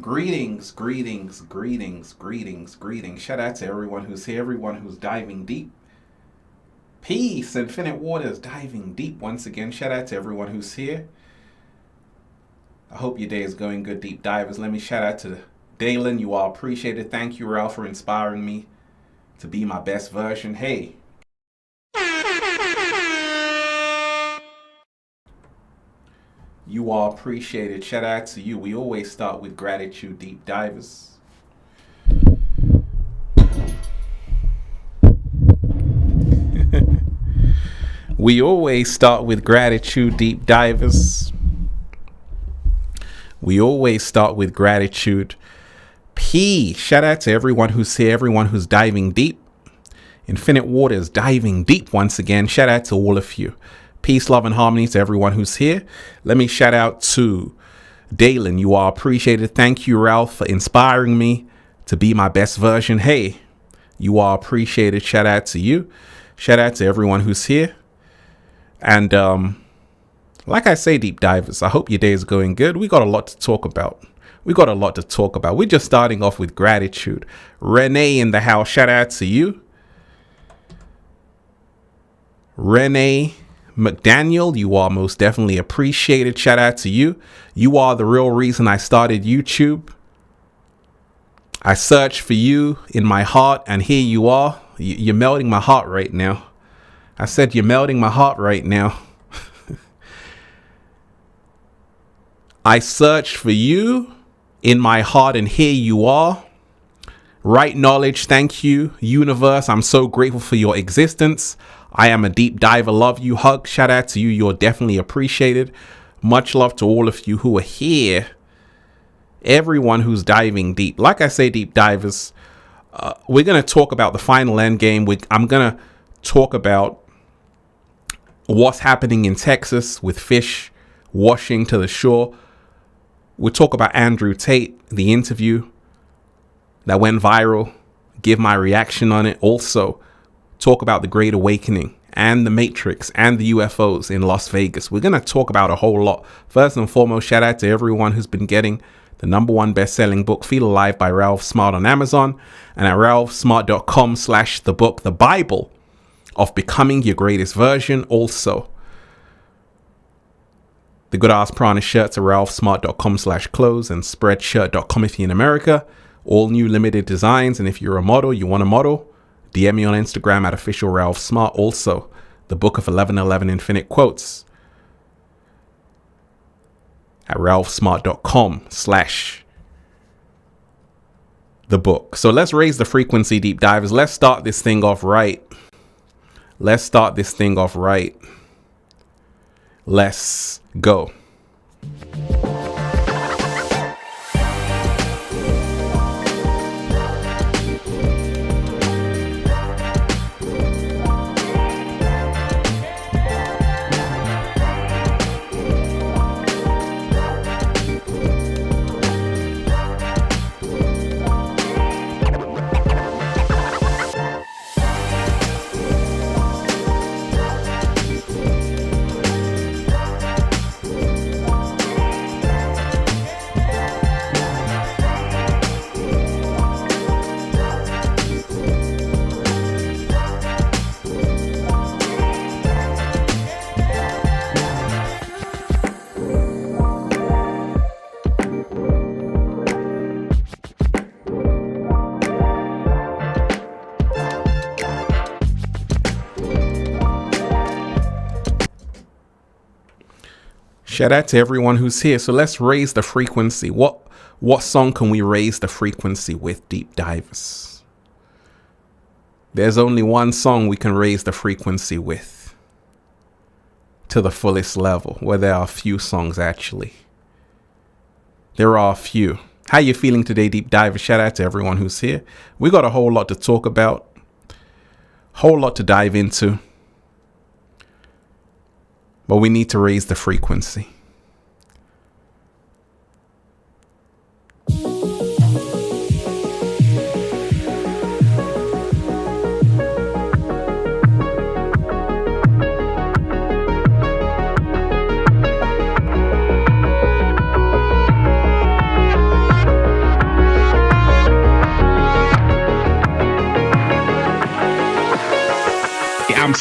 Greetings, greetings, greetings, greetings, greetings. Shout out to everyone who's here, everyone who's diving deep. Peace, Infinite Waters, diving deep once again. Shout out to everyone who's here. I hope your day is going good, deep divers. Let me shout out to Dalen. You all appreciate it. Thank you, Ralph, for inspiring me to be my best version. Hey. You all appreciate it. Shout out to you. We always start with gratitude, deep divers. We always start with gratitude, deep divers. We always start with gratitude. Shout out to everyone who's here, everyone who's diving deep. Infinite Waters, diving deep once again. Shout out to all of you. Peace, love, and harmony to everyone who's here. Let me shout out to Dalen. You are appreciated. Thank you, Ralph, for inspiring me to be my best version. Hey, you are appreciated. Shout out to you. Shout out to everyone who's here. And like I say, deep divers, I hope your day is going good. We got a lot to talk about. We're just starting off with gratitude. Renee in the house. Shout out to you. Renee McDaniel, you are most definitely appreciated. Shout out to you. You are the real reason I started YouTube. I searched for you in my heart, and here you are. You're melting my heart right now. I said you're melting my heart right now. I searched for you in my heart, and here you are. Right knowledge, thank you. Universe, I'm so grateful for your existence. I am a deep diver. Love you. Hug. Shout out to you. You're definitely appreciated. Much love to all of you who are here. Everyone who's diving deep. Like I say, deep divers, we're going to talk about the final Endgame. I'm going to talk about what's happening in Texas with fish washing to the shore. We'll talk about Andrew Tate, the interview that went viral. Give my reaction on it. Also, talk about the Great Awakening and the Matrix and the UFOs in Las Vegas. We're going to talk about a whole lot. First and foremost, shout out to everyone who's been getting the #1 best-selling book, Feel Alive by Ralph Smart on Amazon, and at ralphsmart.com/the book, The Bible of Becoming Your Greatest Version. Also, the Good Ass Prana shirts at ralphsmart.com/clothes and spreadshirt.com if you're in America. All new limited designs, and if you're a model, you want a model, DM me on Instagram at official Ralph Smart. Also, the book of 1111 Infinite Quotes at ralphsmart.com/the book. So let's raise the frequency, deep divers. Let's start this thing off right. Let's go. Shout out to everyone who's here. So let's raise the frequency. What song can we raise the frequency with, deep divers? There's only one song we can raise the frequency with to the fullest level. Well, there are a few songs, actually. There are a few. How you feeling today, deep divers? Shout out to everyone who's here. We got a whole lot to talk about. Whole lot to dive into. But we need to raise the frequency.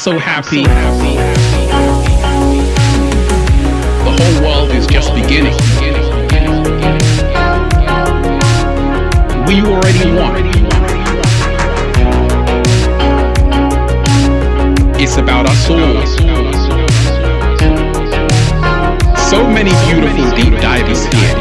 so happy. The whole world is just beginning. We already won. It's about us all. So many beautiful deep divers here.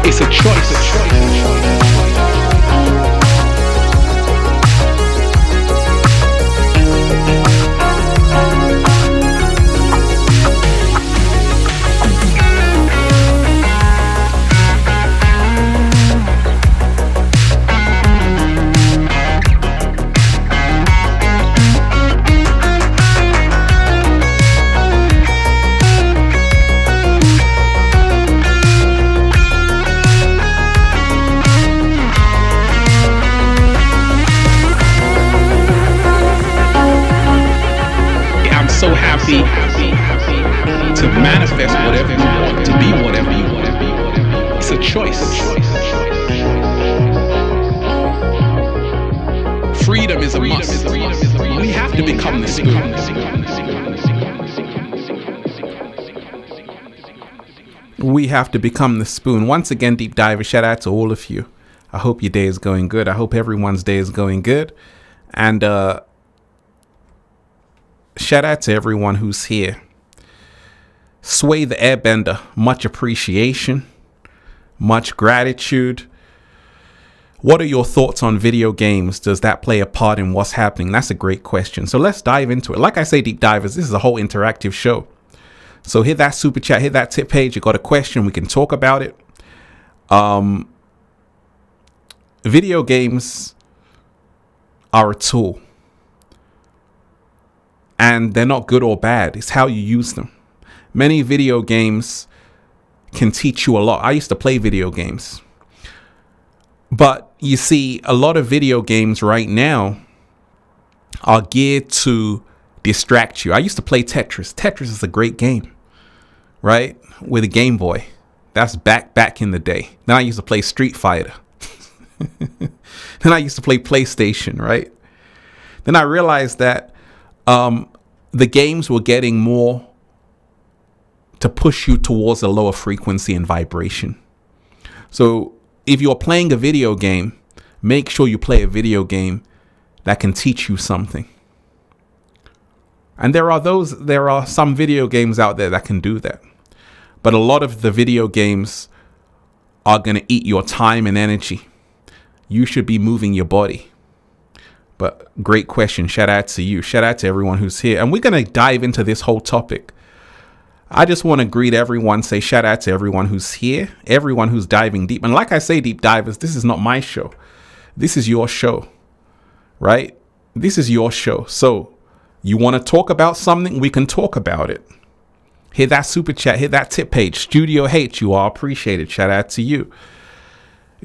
It's a choice. So happy to manifest whatever you want, to be whatever you want. It's a choice. Freedom is a must. We have to become the spoon. We have to become the spoon. Once again, deep diver, shout out to all of you. I hope your day is going good. I hope everyone's day is going good. And shout out to everyone who's here. Sway the Airbender, much appreciation, much gratitude. What are your thoughts on video games? Does that play a part in what's happening? That's a great question. So let's dive into it. Like I say, deep divers, this is a whole interactive show. So hit that super chat, hit that tip page. You got a question, we can talk about it. Video games are a tool. And they're not good or bad. It's how you use them. Many video games can teach you a lot. I used to play video games. But you see, a lot of video games right now are geared to distract you. I used to play Tetris. Tetris is a great game, right? With a Game Boy. That's back in the day. Then I used to play Street Fighter. Then I used to play PlayStation, right? Then I realized that the games were getting more to push you towards a lower frequency and vibration. So if you're playing a video game, make sure you play a video game that can teach you something. And there are some video games out there that can do that. But a lot of the video games are going to eat your time and energy. You should be moving your body. But great question. Shout out to you. Shout out to everyone who's here. And we're going to dive into this whole topic. I just want to greet everyone, say shout out to everyone who's here, everyone who's diving deep. And like I say, deep divers, this is not my show. This is your show, right? This is your show. So you want to talk about something? We can talk about it. Hit that super chat, hit that tip page. Studio H, you are appreciated. Shout out to you.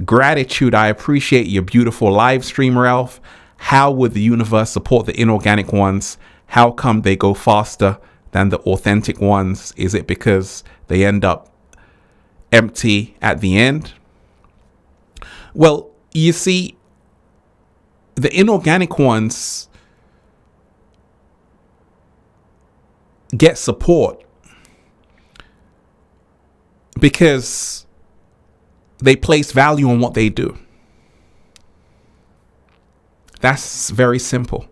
Gratitude, I appreciate your beautiful live stream, Ralph. How would the universe support the inorganic ones? How come they go faster than the authentic ones? Is it because they end up empty at the end? Well, you see, the inorganic ones get support because they place value on what they do. That's very simple.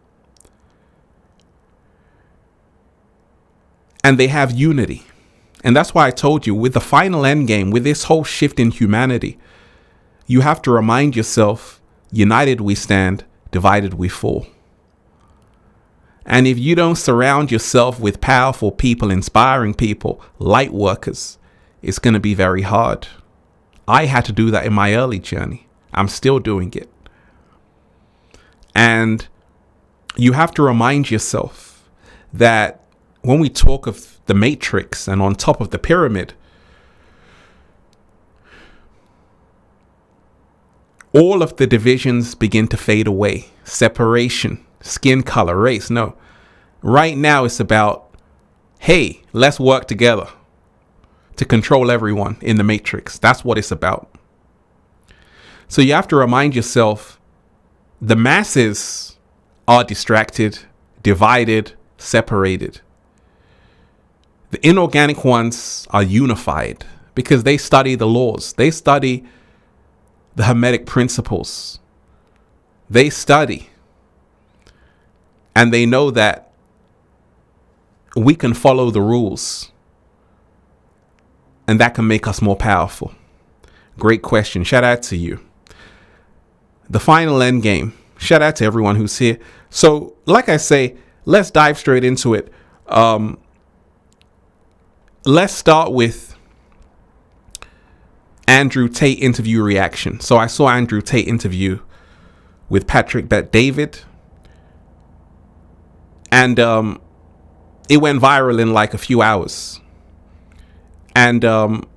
And they have unity. And that's why I told you, with the final endgame, with this whole shift in humanity, you have to remind yourself, united we stand, divided we fall. And if you don't surround yourself with powerful people, inspiring people, light workers, it's going to be very hard. I had to do that in my early journey. I'm still doing it. And you have to remind yourself that when we talk of the matrix and on top of the pyramid, all of the divisions begin to fade away. Separation, skin color, race. No. Right now it's about, hey, let's work together to control everyone in the matrix. That's what it's about. So you have to remind yourself, the masses are distracted, divided, separated. The inorganic ones are unified because they study the laws. They study the Hermetic principles. They study. And they know that we can follow the rules. And that can make us more powerful. Great question. Shout out to you. The final Endgame. Shout out to everyone who's here. So, like I say, let's dive straight into it. Let's start with Andrew Tate interview reaction. So I saw Andrew Tate interview with Patrick Bet-David. And it went viral in like a few hours. And the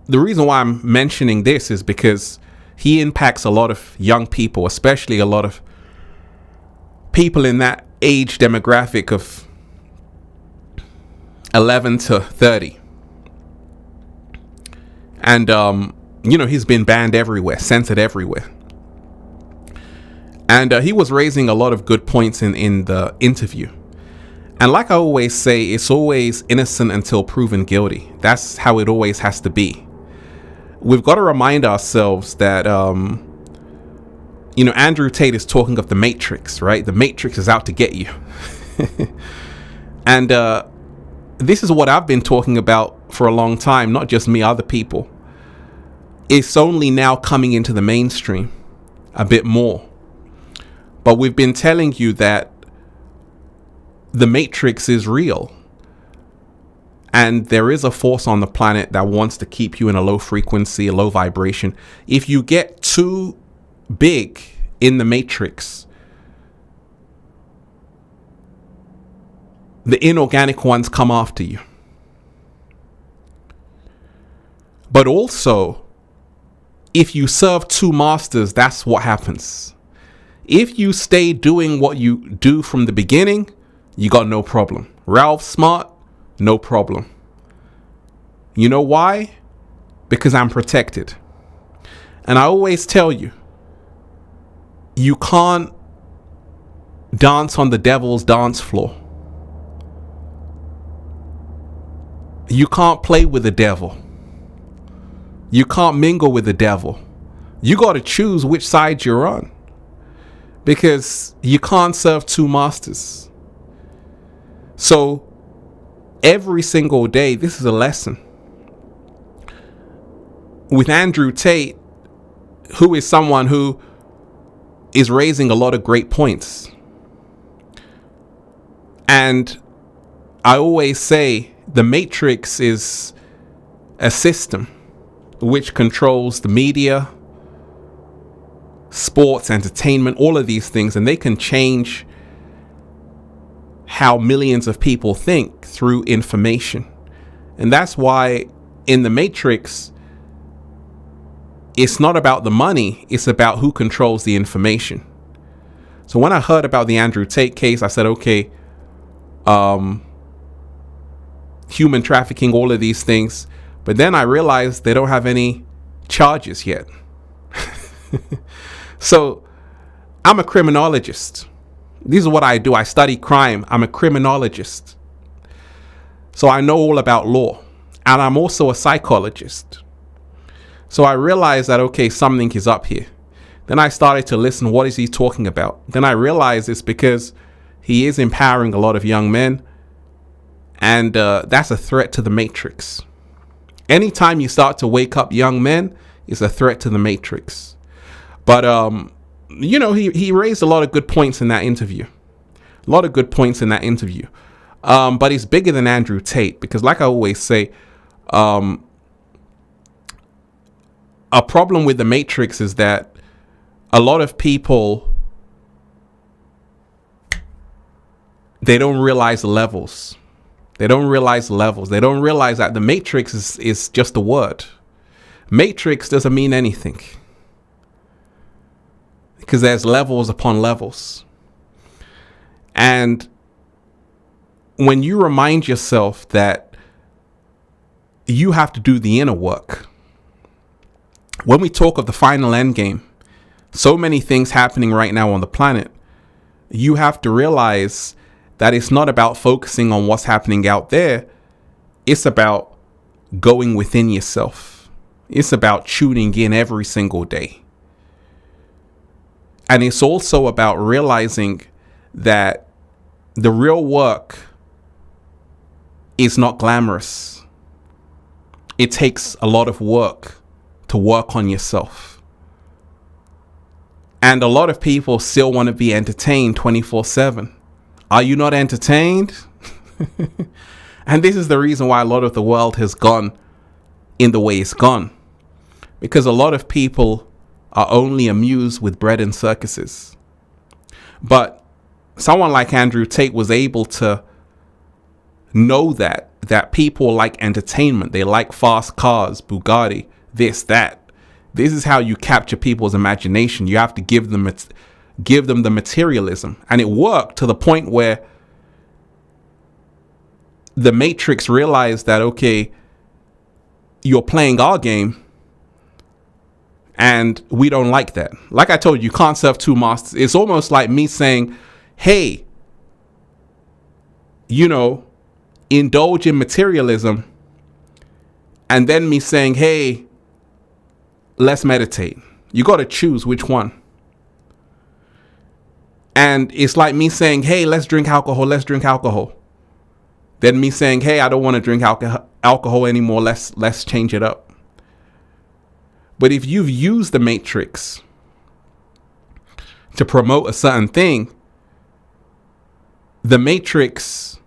reason why I'm mentioning this is because he impacts a lot of young people, especially a lot of people in that age demographic of 11 to 30. And, he's been banned everywhere, censored everywhere. And he was raising a lot of good points in the interview. And like I always say, it's always innocent until proven guilty. That's how it always has to be. We've got to remind ourselves that, Andrew Tate is talking of the Matrix, right? The Matrix is out to get you. And this is what I've been talking about for a long time, not just me, other people. It's only now coming into the mainstream a bit more. But we've been telling you that the Matrix is real. And there is a force on the planet that wants to keep you in a low frequency, a low vibration. If you get too big in the Matrix, the inorganic ones come after you. But also, if you serve two masters, that's what happens. If you stay doing what you do from the beginning, you got no problem. Ralph Smart, no problem. You know why? Because I'm protected. And I always tell you, you can't dance on the devil's dance floor. You can't play with the devil. You can't mingle with the devil. You got to choose which side you're on. Because you can't serve two masters. So every single day, this is a lesson. With Andrew Tate, who is someone who is raising a lot of great points. And I always say the Matrix is a system which controls the media, sports, entertainment, all of these things, and they can change how millions of people think through information. And that's why in the Matrix, it's not about the money, it's about who controls the information. So when I heard about the Andrew Tate case, I said, okay, human trafficking, all of these things. But then I realized they don't have any charges yet. So I'm a criminologist. This is what I do. I study crime. I'm a criminologist. So I know all about law. And I'm also a psychologist. So I realized that, okay, something is up here. Then I started to listen. What is he talking about? Then I realized it's because he is empowering a lot of young men. And that's a threat to the Matrix. Anytime you start to wake up young men, it's a threat to the Matrix. But, he raised a lot of good points in that interview. A lot of good points in that interview. But he's bigger than Andrew Tate because, like I always say, a problem with the Matrix is that a lot of people they don't realize the levels. They don't realize the levels. They don't realize that the matrix is just a word. Matrix doesn't mean anything, because there's levels upon levels. And when you remind yourself that you have to do the inner work, when we talk of the final endgame, so many things happening right now on the planet, you have to realize that it's not about focusing on what's happening out there. It's about going within yourself. It's about tuning in every single day. And it's also about realizing that the real work is not glamorous. It takes a lot of work to work on yourself. And a lot of people still want to be entertained 24/7. Are you not entertained? And this is the reason why a lot of the world has gone in the way it's gone. Because a lot of people are only amused with bread and circuses. But someone like Andrew Tate was able to know that people like entertainment. They like fast cars, Bugatti, this, that. This is how you capture people's imagination. You have to give them the materialism. And it worked to the point where the Matrix realized that, okay, you're playing our game and we don't like that. Like I told you, you can't serve two masters. It's almost like me saying, hey, indulge in materialism, and then me saying, hey, let's meditate. You got to choose which one. And it's like me saying, hey, let's drink alcohol. Then me saying, hey, I don't want to drink alcohol anymore. Let's change it up. But if you've used the Matrix to promote a certain thing, the Matrix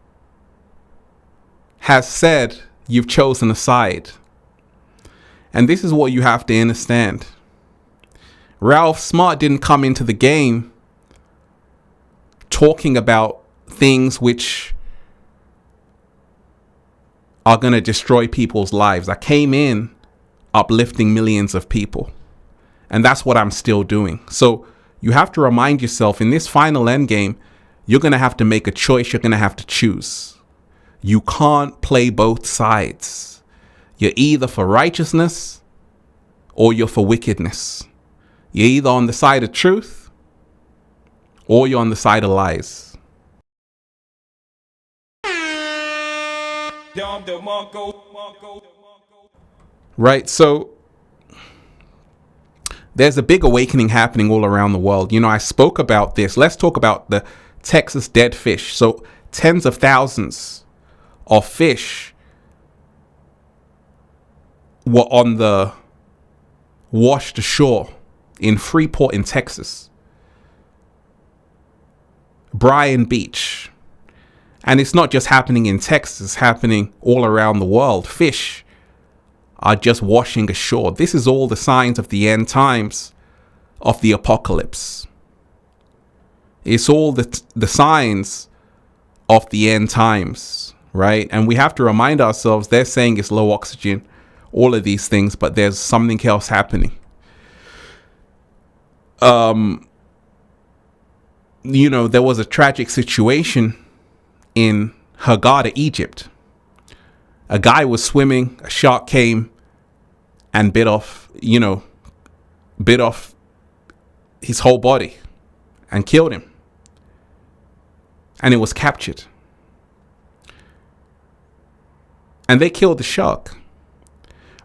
has said you've chosen a side. And this is what you have to understand. Ralph Smart didn't come into the game talking about things which are going to destroy people's lives. I came in uplifting millions of people. And that's what I'm still doing. So you have to remind yourself, in this final endgame, you're going to have to make a choice. You're going to have to choose. You can't play both sides. You're either for righteousness or you're for wickedness. You're either on the side of truth or you're on the side of lies. Right, so there's a big awakening happening all around the world. I spoke about this. Let's talk about the Texas dead fish. So tens of thousands of fish were washed ashore in Freeport in Texas. Bryan Beach. And it's not just happening in Texas, it's happening all around the world. Fish are just washing ashore. This is all the signs of the end times, of the apocalypse. It's all the signs of the end times, right? And we have to remind ourselves, they're saying it's low oxygen, all of these things, but there's something else happening. There was a tragic situation in Hurghada, Egypt. A guy was swimming, a shark came and bit off his whole body and killed him. And it was captured. And they killed the shark.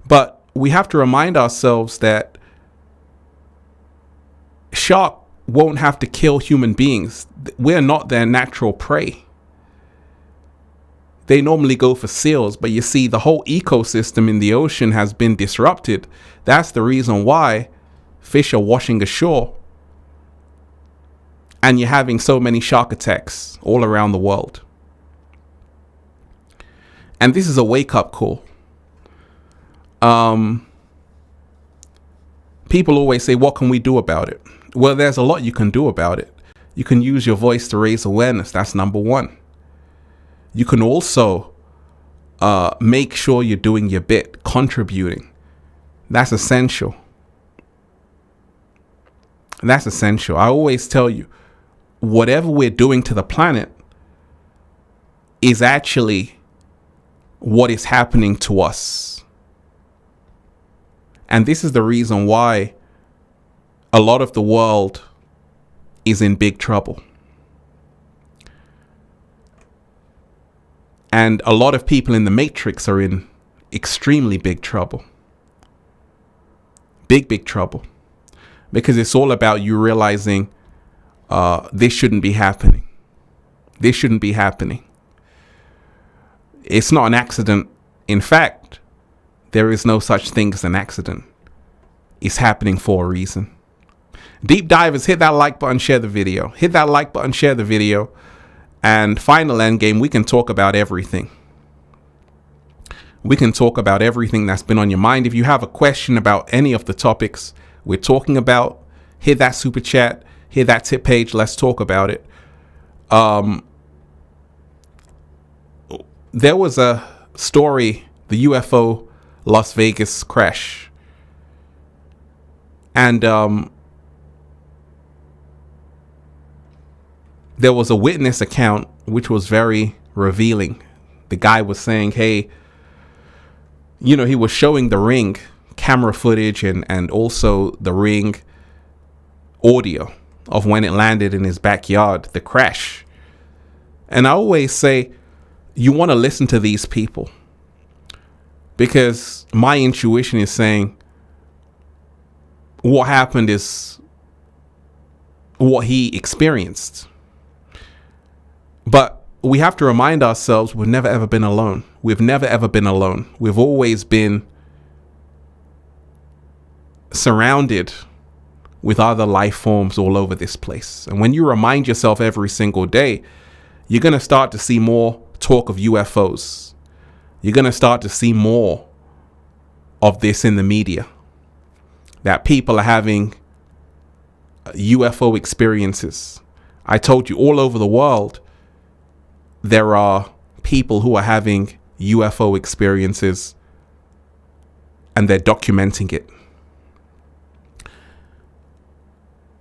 But we have to remind ourselves that shark won't have to kill human beings. We're not their natural prey. They normally go for seals, but you see, the whole ecosystem in the ocean has been disrupted. That's the reason why fish are washing ashore. And you're having so many shark attacks all around the world. And this is a wake-up call. People always say, what can we do about it? Well, there's a lot you can do about it. You can use your voice to raise awareness. That's number one. You can also make sure you're doing your bit, contributing. That's essential. That's essential. I always tell you, whatever we're doing to the planet is actually what is happening to us. And this is the reason why a lot of the world is in big trouble. And a lot of people in the matrix are in extremely big trouble. Big trouble. Because it's all about you realizing this shouldn't be happening. This shouldn't be happening. It's not an accident. In fact, there is no such thing as an accident. It's happening for a reason. Deep divers, hit that like button, share the video. Hit that like button, share the video. And final endgame, we can talk about everything. We can talk about everything that's been on your mind. If you have a question about any of the topics we're talking about, hit that super chat, hit that tip page. Let's talk about it. There was a story, the UFO Las Vegas crash. And there was a witness account which was very revealing. The guy was saying, hey, you know, he was showing the ring camera footage and also the ring audio of when it landed in his backyard, the crash. And I always say, you want to listen to these people, because my intuition is saying what happened is what he experienced. But we have to remind ourselves we've never ever been alone. We've never ever been alone. We've always been surrounded with other life forms all over this place. And when you remind yourself every single day, you're going to start to see more talk of UFOs. You're going to start to see more of this in the media, that people are having UFO experiences. I told you, all over the world, there are people who are having UFO experiences and they're documenting it.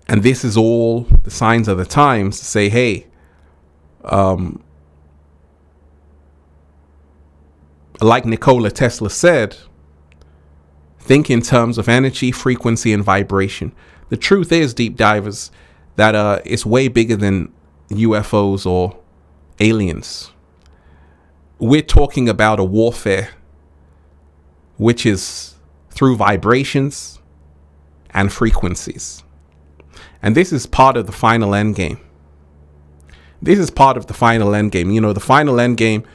And this is all the signs of the times to say, hey, like Nikola Tesla said, think in terms of energy, frequency, and vibration. The truth is, deep divers, that it's way bigger than UFOs or aliens. We're talking about a warfare which is through vibrations and frequencies. And this is part of the final endgame. This is part of the final endgame. You know, the final endgame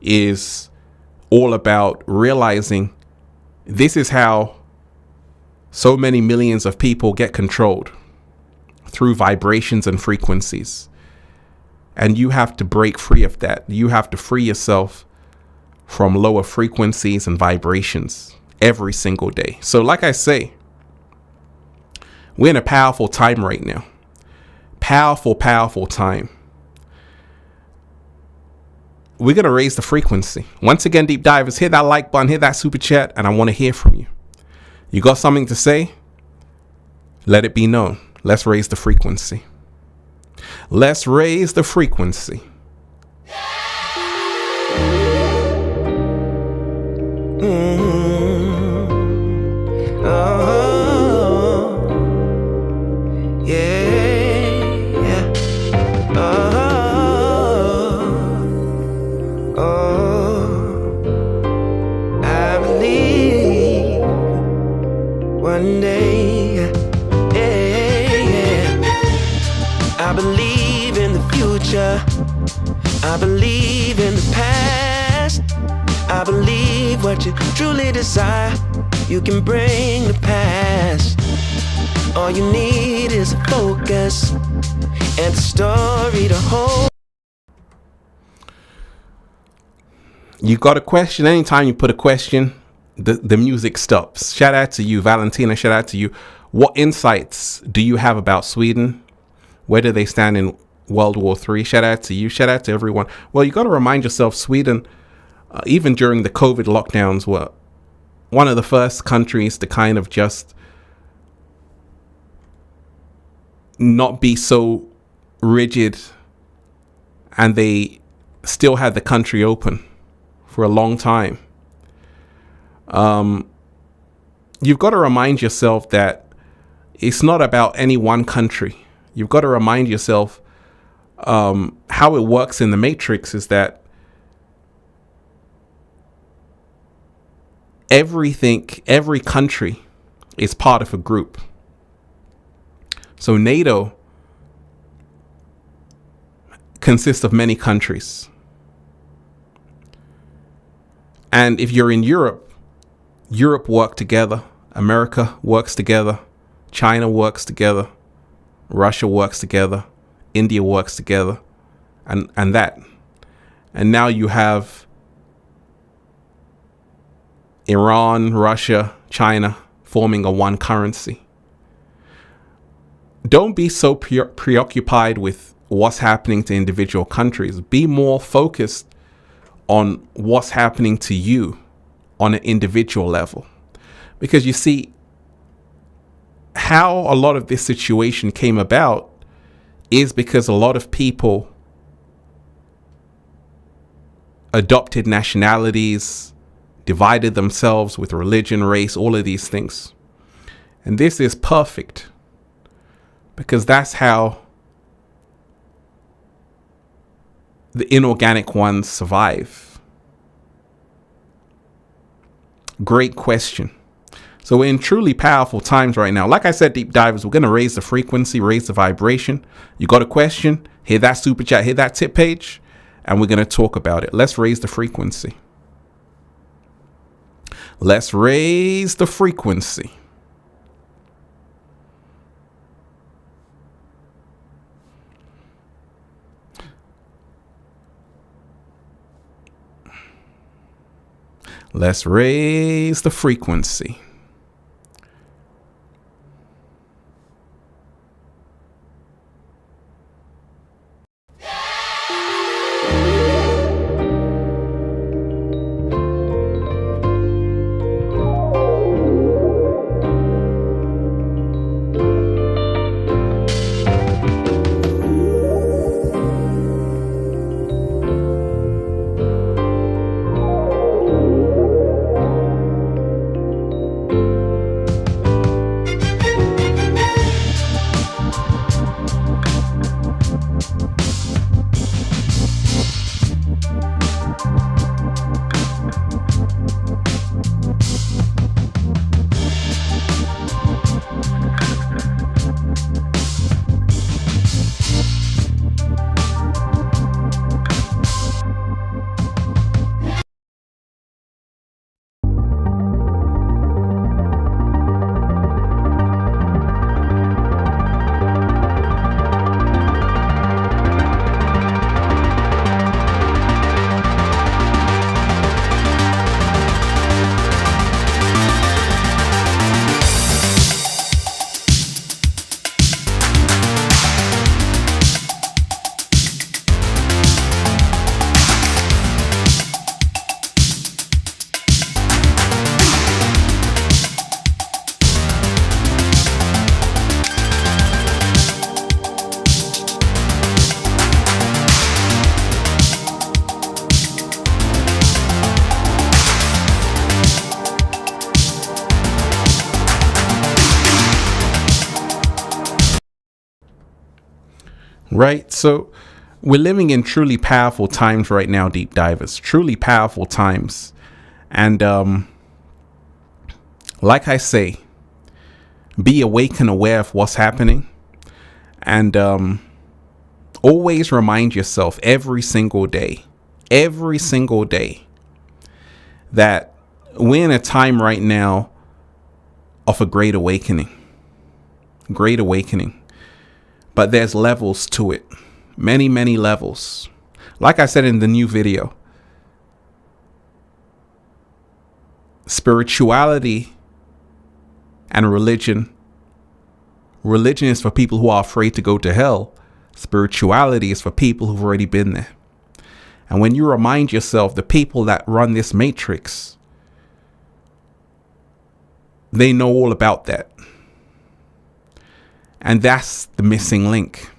is all about realizing this is how so many millions of people get controlled, through vibrations and frequencies. And you have to break free of that. You have to free yourself from lower frequencies and vibrations every single day. So like I say, we're in a powerful time right now. Powerful time. We're going to raise the frequency. Once again, deep divers, hit that like button, hit that super chat, and I want to hear from you. You got something to say? Let it be known. Let's raise the frequency. Let's raise the frequency. I believe one day, I believe in the future. I believe in the past. I believe what you truly desire, you can bring to pass. All you need is a focus and a story to hold. You got a question? Anytime you put a question, the music stops. Shout out to you, Valentina. Shout out to you. What insights do you have about Sweden? Where do they stand in World War III? Shout out to you. Shout out to everyone. Well, you got to remind yourself, Sweden, even during the COVID lockdowns, were one of the first countries to kind of just not be so rigid, and they still had the country open for a long time. You've got to remind yourself that it's not about any one country. You've got to remind yourself how it works in the Matrix is that every country is part of a group. So NATO consists of many countries. And if you're in Europe, Europe works together. America works together. China works together. Russia works together. India works together. And that. And now you have Iran, Russia, China forming a one currency. Don't be so preoccupied with what's happening to individual countries. Be more focused on what's happening to you on an individual level. Because you see, how a lot of this situation came about is because a lot of people adopted nationalities, divided themselves with religion, race, all of these things. And this is perfect, because that's how the inorganic ones survive. Great question. So we're in truly powerful times right now. Like I said, deep divers, we're going to raise the frequency, raise the vibration. You got a question? Hit that super chat, hit that tip page, and we're going to talk about it. Let's raise the frequency. Let's raise the frequency. Let's raise the frequency. Right? So we're living in truly powerful times right now, deep divers. Truly powerful times. And like I say, be awake and aware of what's happening. And always remind yourself every single day, that we're in a time right now of a great awakening. Great awakening. But there's levels to it. Many, many levels. Like I said in the new video, spirituality and religion Religion is for people who are afraid to go to hell. Spirituality is for people who've already been there. And when you remind yourself, the people that run this matrix, they know all about that. And that's the missing link.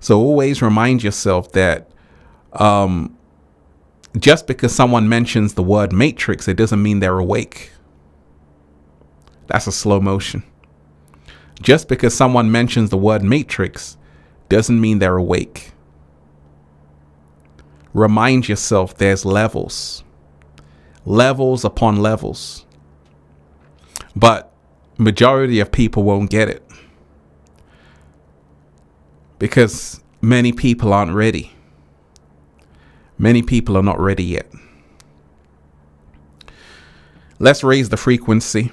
So always remind yourself that just because someone mentions the word matrix, it doesn't mean they're awake. That's a slow motion. Just because someone mentions the word matrix doesn't mean they're awake. Remind yourself there's levels upon levels. But majority of people won't get it because many people aren't ready. Many people are not ready yet. Let's raise the frequency.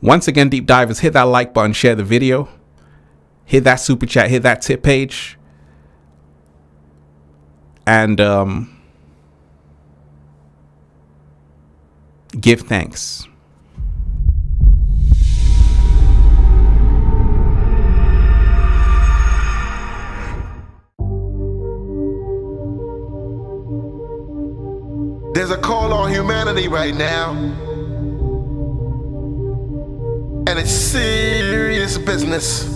Once again, deep divers, hit that like button, share the video, hit that super chat, hit that tip page, and give thanks. There's a call on humanity right now, and it's serious business.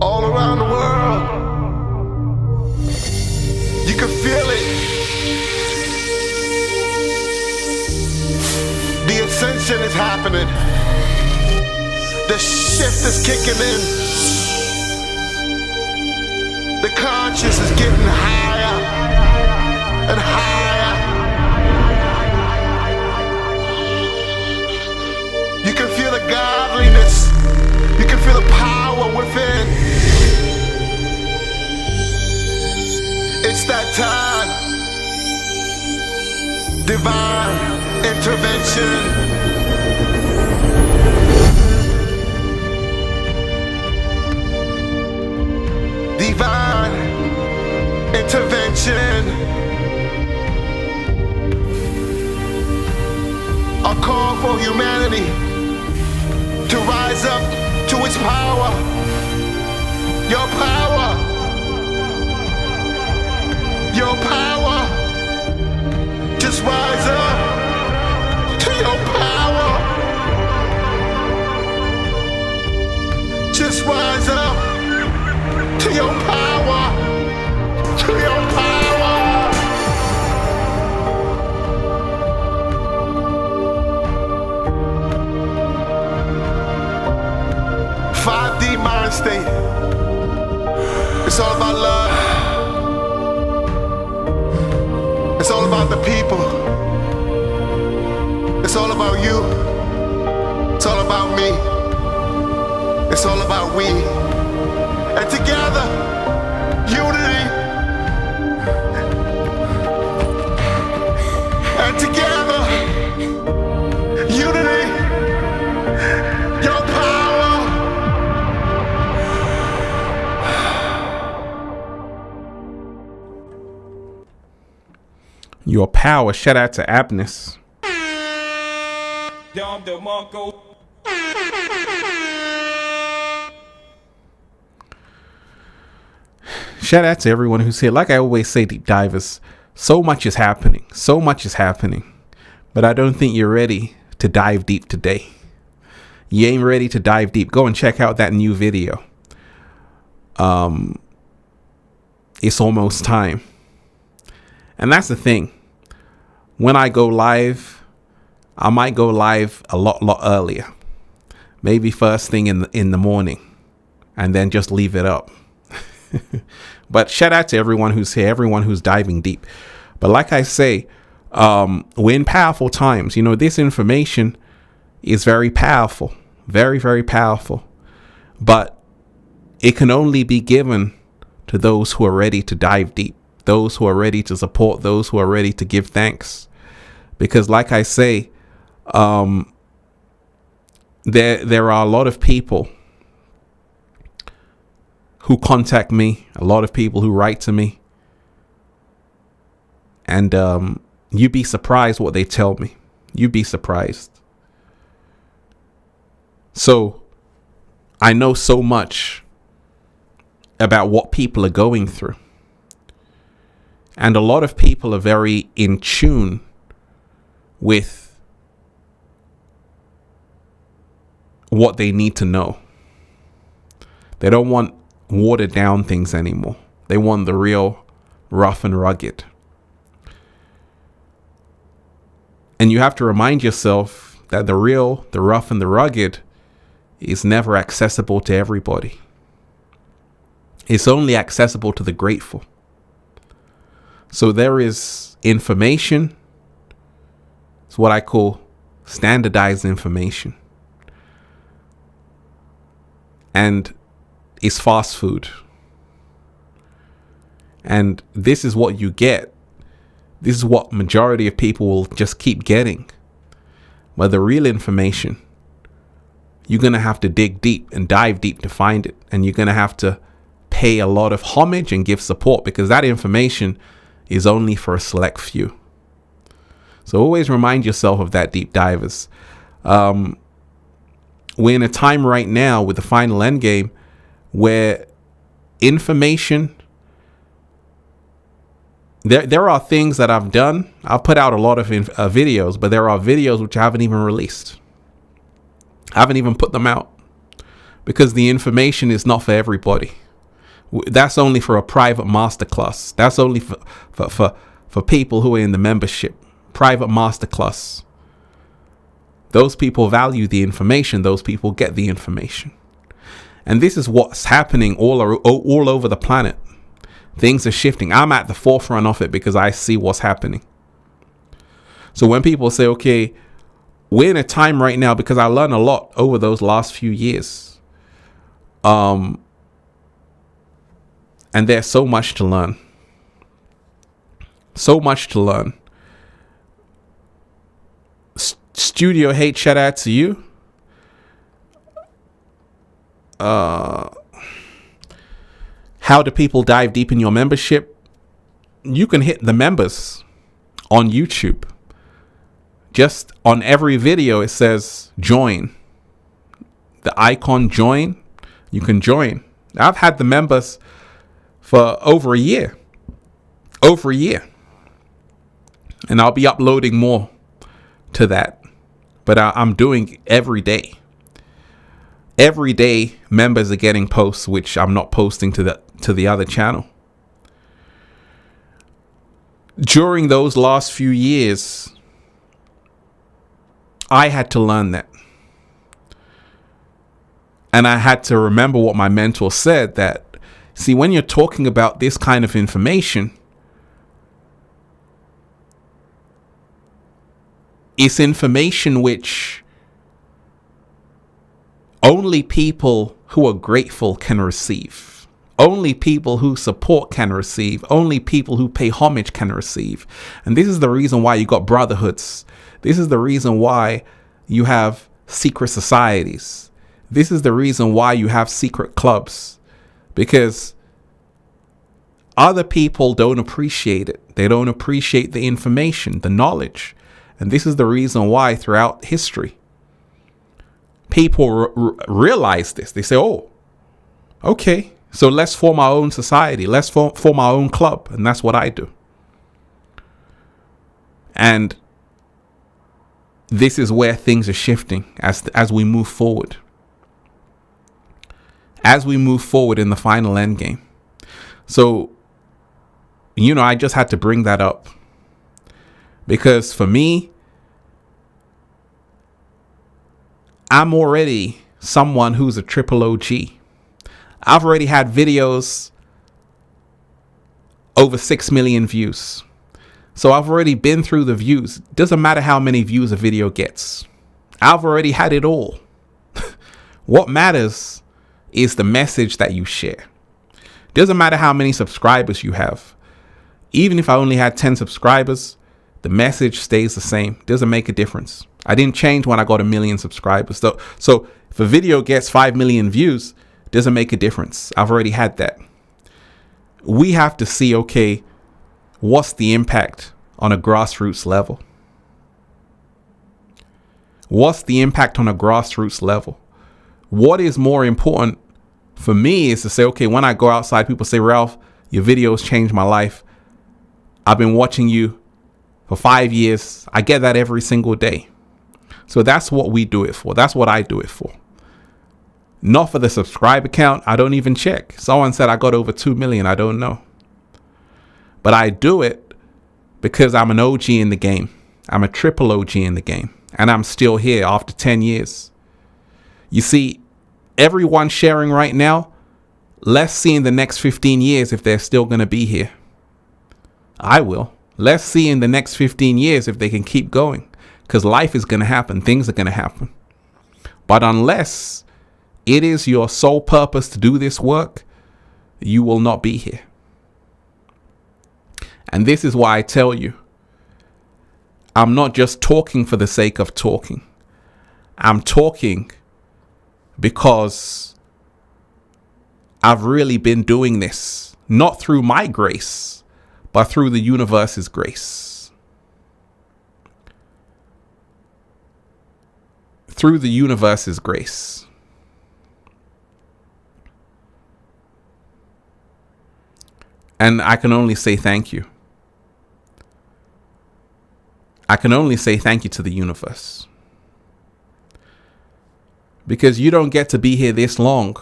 All around the world, you can feel it. The ascension is happening. The shift is kicking in. The conscious is getting higher and higher. You can feel the godliness. You can feel the power within. It's that time. Divine intervention. Divine intervention. A call for humanity to rise up to its power. Your power. Your power. Just rise up to your power. Just rise up to your power, to your power. 5D mind state. It's all about love. It's all about the people. It's all about you. It's all about me. It's all about we. And together, unity. And together, unity. Your power. Your power. Shout out to Abness. Shout out to everyone who's here. Like I always say, deep divers, so much is happening. So much is happening. But I don't think you're ready to dive deep today. You ain't ready to dive deep. Go and check out that new video. It's almost time. And that's the thing. When I go live, I might go live a lot earlier. Maybe first thing in the morning. And then just leave it up. But shout out to everyone who's here, everyone who's diving deep. But like I say, we're in powerful times. You know, this information is very powerful, very, very powerful. But it can only be given to those who are ready to dive deep, those who are ready to support, those who are ready to give thanks. Because like I say, there are a lot of people who contact me, a lot of people who write to me, and you'd be surprised what they tell me. You'd be surprised. So I know so much about what people are going through. And a lot of people are very in tune with what they need to know. They don't want watered down things anymore. They want the real rough and rugged. And you have to remind yourself that the real, the rough and the rugged is never accessible to everybody. It's only accessible to the grateful. So there is information. It's what I call standardized information. And it's fast food. And this is what you get. This is what majority of people will just keep getting. But the real information, you're going to have to dig deep and dive deep to find it. And you're going to have to pay a lot of homage and give support, because that information is only for a select few. So always remind yourself of that, deep divers. We're in a time right now with the final Endgame where information, there are things that I've done. I've put out a lot of videos, but there are videos which I haven't even released. I haven't even put them out because the information is not for everybody. That's only for a private masterclass. That's only for people who are in the membership. Private masterclass. Those people value the information. Those people get the information. And this is what's happening all over the planet. Things are shifting. I'm at the forefront of it because I see what's happening. So when people say, okay, we're in a time right now, because I learned a lot over those last few years. And there's so much to learn. So much to learn. Studio Hate, shout out to you. How do people dive deep in your membership? You can hit the members on YouTube. Just on every video, it says join. The icon join. You can join. I've had the members for over a year. And I'll be uploading more to that. But I'm doing every day. Every day, members are getting posts which I'm not posting to the other channel. During those last few years, I had to learn that. And I had to remember what my mentor said, that, see, when you're talking about this kind of information, it's information which only people who are grateful can receive. Only people who support can receive. Only people who pay homage can receive. And this is the reason why you got brotherhoods. This is the reason why you have secret societies. This is the reason why you have secret clubs. Because other people don't appreciate it. They don't appreciate the information, the knowledge. And this is the reason why throughout history, people realize this. They say, oh, okay, so let's form our own society. Let's form our own club. And that's what I do. And this is where things are shifting as we move forward. As we move forward in the final Endgame. So, I just had to bring that up. Because for me, I'm already someone who's a triple OG. I've already had videos over 6 million views. So I've already been through the views. Doesn't matter how many views a video gets. I've already had it all. What matters is the message that you share. Doesn't matter how many subscribers you have. Even if I only had 10 subscribers, the message stays the same. Doesn't make a difference. I didn't change when I got 1 million subscribers. So if a video gets 5 million views, doesn't make a difference. I've already had that. We have to see, okay, what's the impact on a grassroots level? What's the impact on a grassroots level? What is more important for me is to say, okay, when I go outside, people say, Ralph, your videos changed my life. I've been watching you for 5 years. I get that every single day. So that's what we do it for. That's what I do it for. Not for the subscriber count. I don't even check. Someone said I got over 2 million. I don't know. But I do it because I'm an OG in the game. I'm a triple OG in the game. And I'm still here after 10 years. You see, everyone sharing right now, let's see in the next 15 years if they're still going to be here. I will. Let's see in the next 15 years if they can keep going. Because life is going to happen. Things are going to happen. But unless it is your sole purpose to do this work, you will not be here. And this is why I tell you, I'm not just talking for the sake of talking. I'm talking because I've really been doing this, not through my grace, but through the universe's grace. Through the universe's grace. And I can only say thank you. I can only say thank you to the universe. Because you don't get to be here this long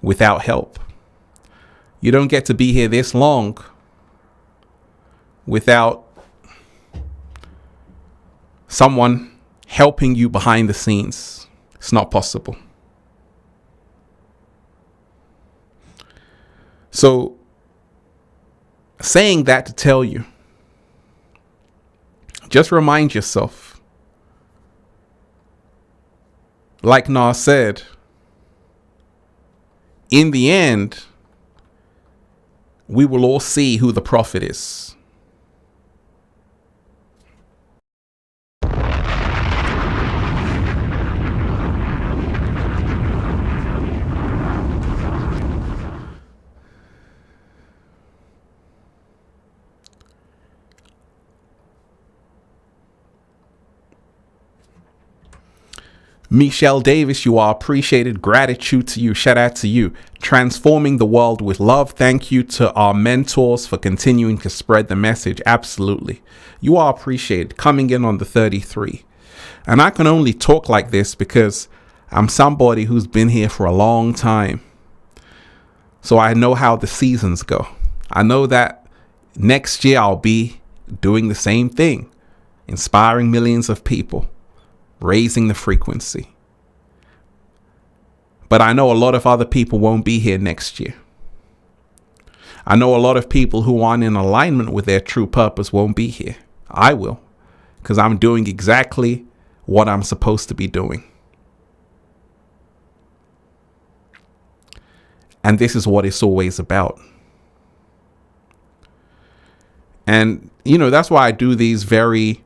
without help. You don't get to be here this long without someone helping you behind the scenes. It's not possible. So, saying that to tell you, just remind yourself, like Nas said, in the end, we will all see who the prophet is. Michelle Davis, you are appreciated. Gratitude to you. Shout out to you. Transforming the world with love. Thank you to our mentors for continuing to spread the message. Absolutely. You are appreciated. Coming in on the 33. And I can only talk like this because I'm somebody who's been here for a long time. So I know how the seasons go. I know that next year I'll be doing the same thing. Inspiring millions of people. Raising the frequency. But I know a lot of other people won't be here next year. I know a lot of people who aren't in alignment with their true purpose won't be here. I will, because I'm doing exactly what I'm supposed to be doing. And this is what it's always about. And, you know, that's why I do these very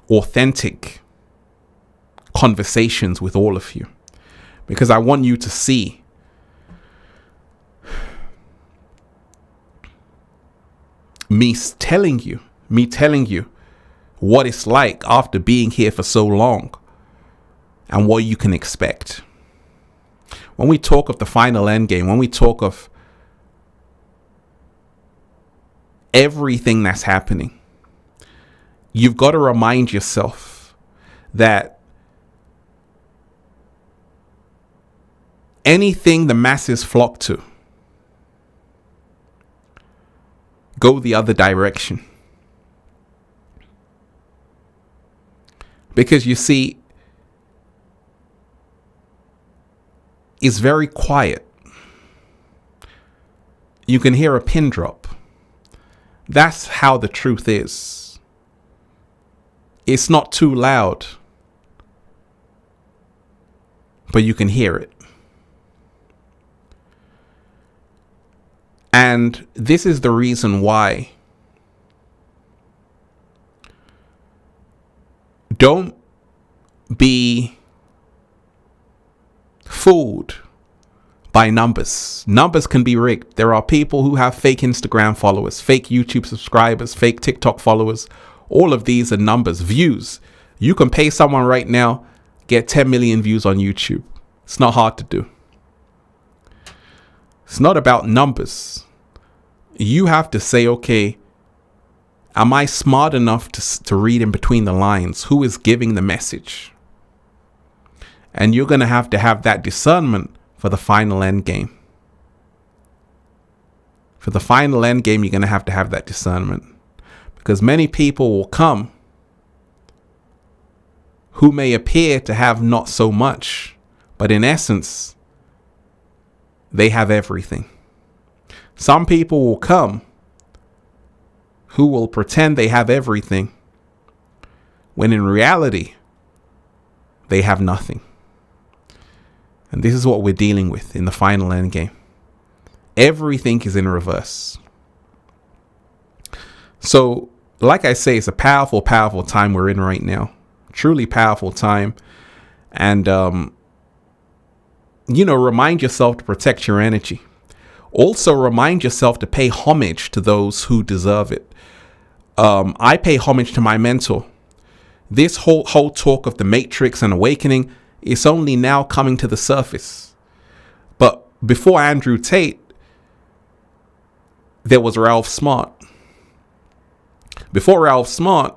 authentic conversations with all of you, because I want you to see me telling you what it's like after being here for so long and what you can expect. When we talk of the final endgame, when we talk of everything that's happening, you've got to remind yourself that anything the masses flock to, go the other direction. Because you see, it's very quiet. You can hear a pin drop. That's how the truth is. It's not too loud, but you can hear it. And this is the reason why don't be fooled by numbers. Numbers can be rigged. There are people who have fake Instagram followers, fake YouTube subscribers, fake TikTok followers. All of these are numbers, views. You can pay someone right now get 10 million views on YouTube. It's not hard to do. It's not about numbers. You have to say, okay, am I smart enough to read in between the lines? Who is giving the message? And you're going to have that discernment for the final end game. For the final end game, you're going to have that discernment. Because many people will come who may appear to have not so much, but in essence, they have everything. Some people will come who will pretend they have everything, when in reality, they have nothing. And this is what we're dealing with in the final end game. Everything is in reverse. So, like I say, it's a powerful, powerful time we're in right now. Truly powerful time. And, remind yourself to protect your energy. Also, remind yourself to pay homage to those who deserve it. I pay homage to my mentor. This whole talk of the Matrix and awakening is only now coming to the surface. But before Andrew Tate, there was Ralph Smart. Before Ralph Smart,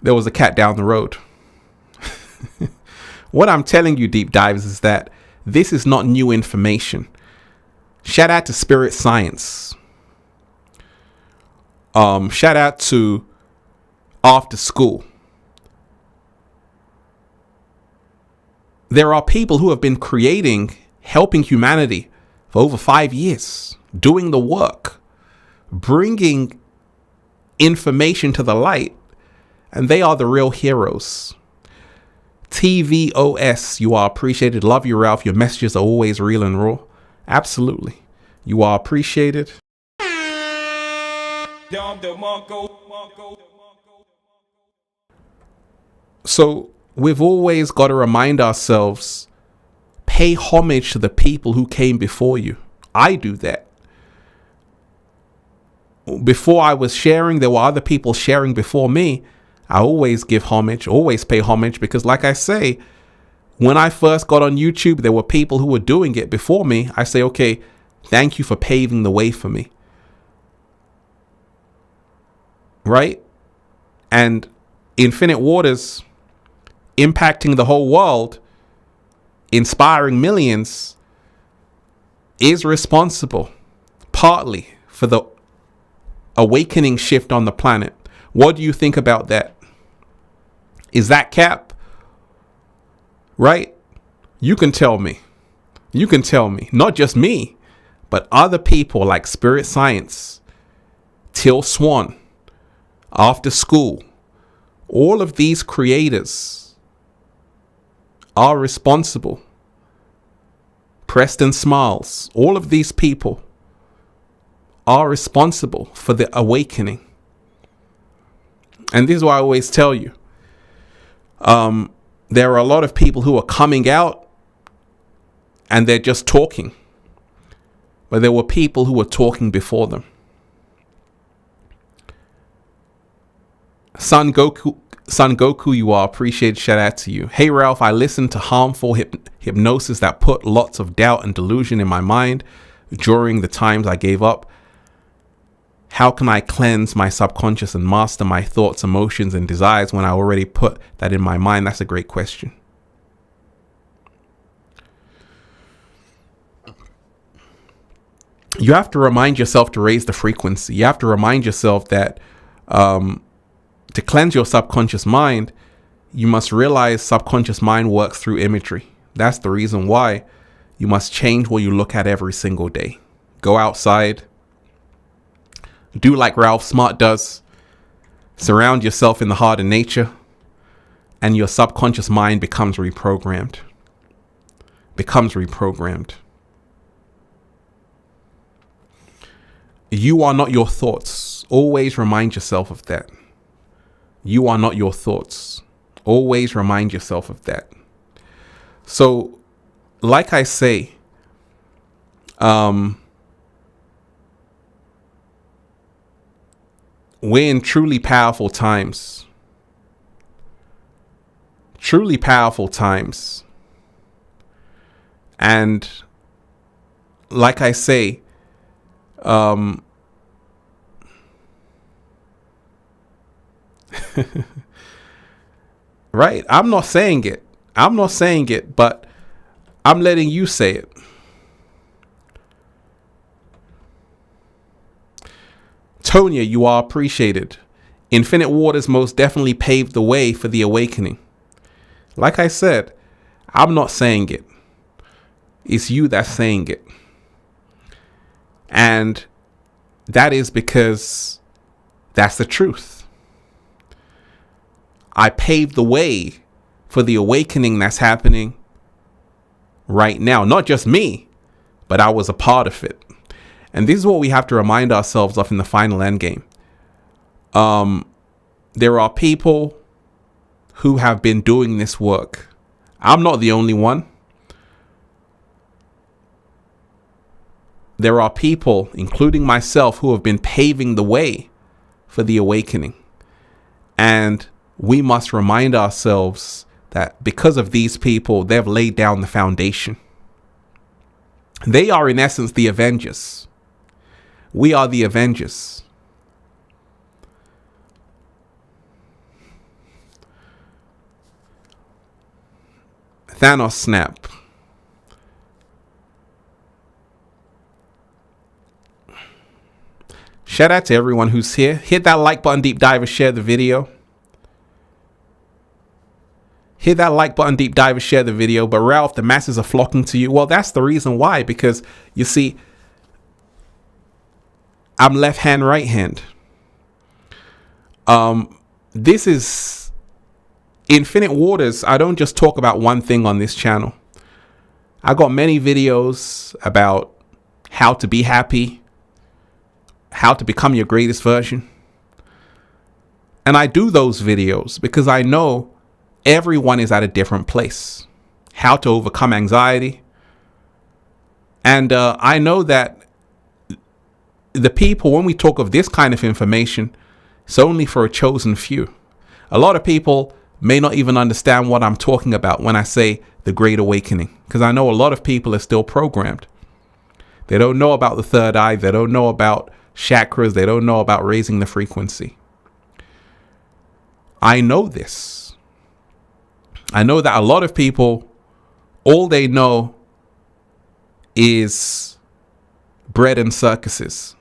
there was a cat down the road. What I'm telling you, deep divers, is that this is not new information. Shout out to Spirit Science. Shout out to After School. There are people who have been helping humanity for over 5 years, doing the work, bringing information to the light, and they are the real heroes. TVOS, you are appreciated. Love you, Ralph. Your messages are always real and raw. Absolutely. You are appreciated. So we've always got to remind ourselves, pay homage to the people who came before you. I do that. Before I was sharing, there were other people sharing before me. I always give homage, always pay homage, because like I say, when I first got on YouTube, there were people who were doing it before me. I say, okay, thank you for paving the way for me. Right? And Infinite Waters, impacting the whole world, inspiring millions, is responsible partly for the awakening shift on the planet. What do you think about that? Is that cap? Right? You can tell me. You can tell me. Not just me, but other people like Spirit Science, Till Swan, After School. All of these creators are responsible. Preston Smiles. All of these people are responsible for the awakening. And this is why I always tell you, there are a lot of people who are coming out and they're just talking. But there were people who were talking before them. Son Goku, you are appreciated. Shout out to you. Hey, Ralph, I listened to harmful hypnosis that put lots of doubt and delusion in my mind during the times I gave up. How can I cleanse my subconscious and master my thoughts, emotions, and desires when I already put that in my mind? That's a great question. You have to remind yourself to raise the frequency. You have to remind yourself that to cleanse your subconscious mind, you must realize subconscious mind works through imagery. That's the reason why you must change what you look at every single day. Go outside. Do like Ralph Smart does. Surround yourself in the heart of nature, and your subconscious mind becomes reprogrammed. You are not your thoughts. Always remind yourself of that. You are not your thoughts. Always remind yourself of that. So, like I say, we're in truly powerful times. truly powerful times. And like I say, right, I'm not saying it, but I'm letting you say it. Tonya, you are appreciated. Infinite Waters most definitely paved the way for the awakening. Like I said, I'm not saying it. It's you that's saying it. And that is because that's the truth. I paved the way for the awakening that's happening right now. Not just me, but I was a part of it. And this is what we have to remind ourselves of in the final endgame. There are people who have been doing this work. I'm not the only one. There are people, including myself, who have been paving the way for the awakening. And we must remind ourselves that because of these people, they've laid down the foundation. They are, in essence, the Avengers. We are the Avengers. Thanos snap. Shout out to everyone who's here. Hit that like button, deep dive, and share the video. Hit that like button, deep dive, and share the video. But Ralph, the masses are flocking to you. Well, that's the reason why. Because you see, I'm left hand, right hand. This is Infinite Waters. I don't just talk about one thing on this channel. I got many videos about how to be happy, how to become your greatest version. And I do those videos because I know everyone is at a different place. How to overcome anxiety. And I know that the people, when we talk of this kind of information, it's only for a chosen few. A lot of people may not even understand what I'm talking about when I say the Great Awakening, because I know a lot of people are still programmed. They don't know about the third eye. They don't know about chakras. They don't know about raising the frequency. I know this. I know that a lot of people, all they know is bread and circuses.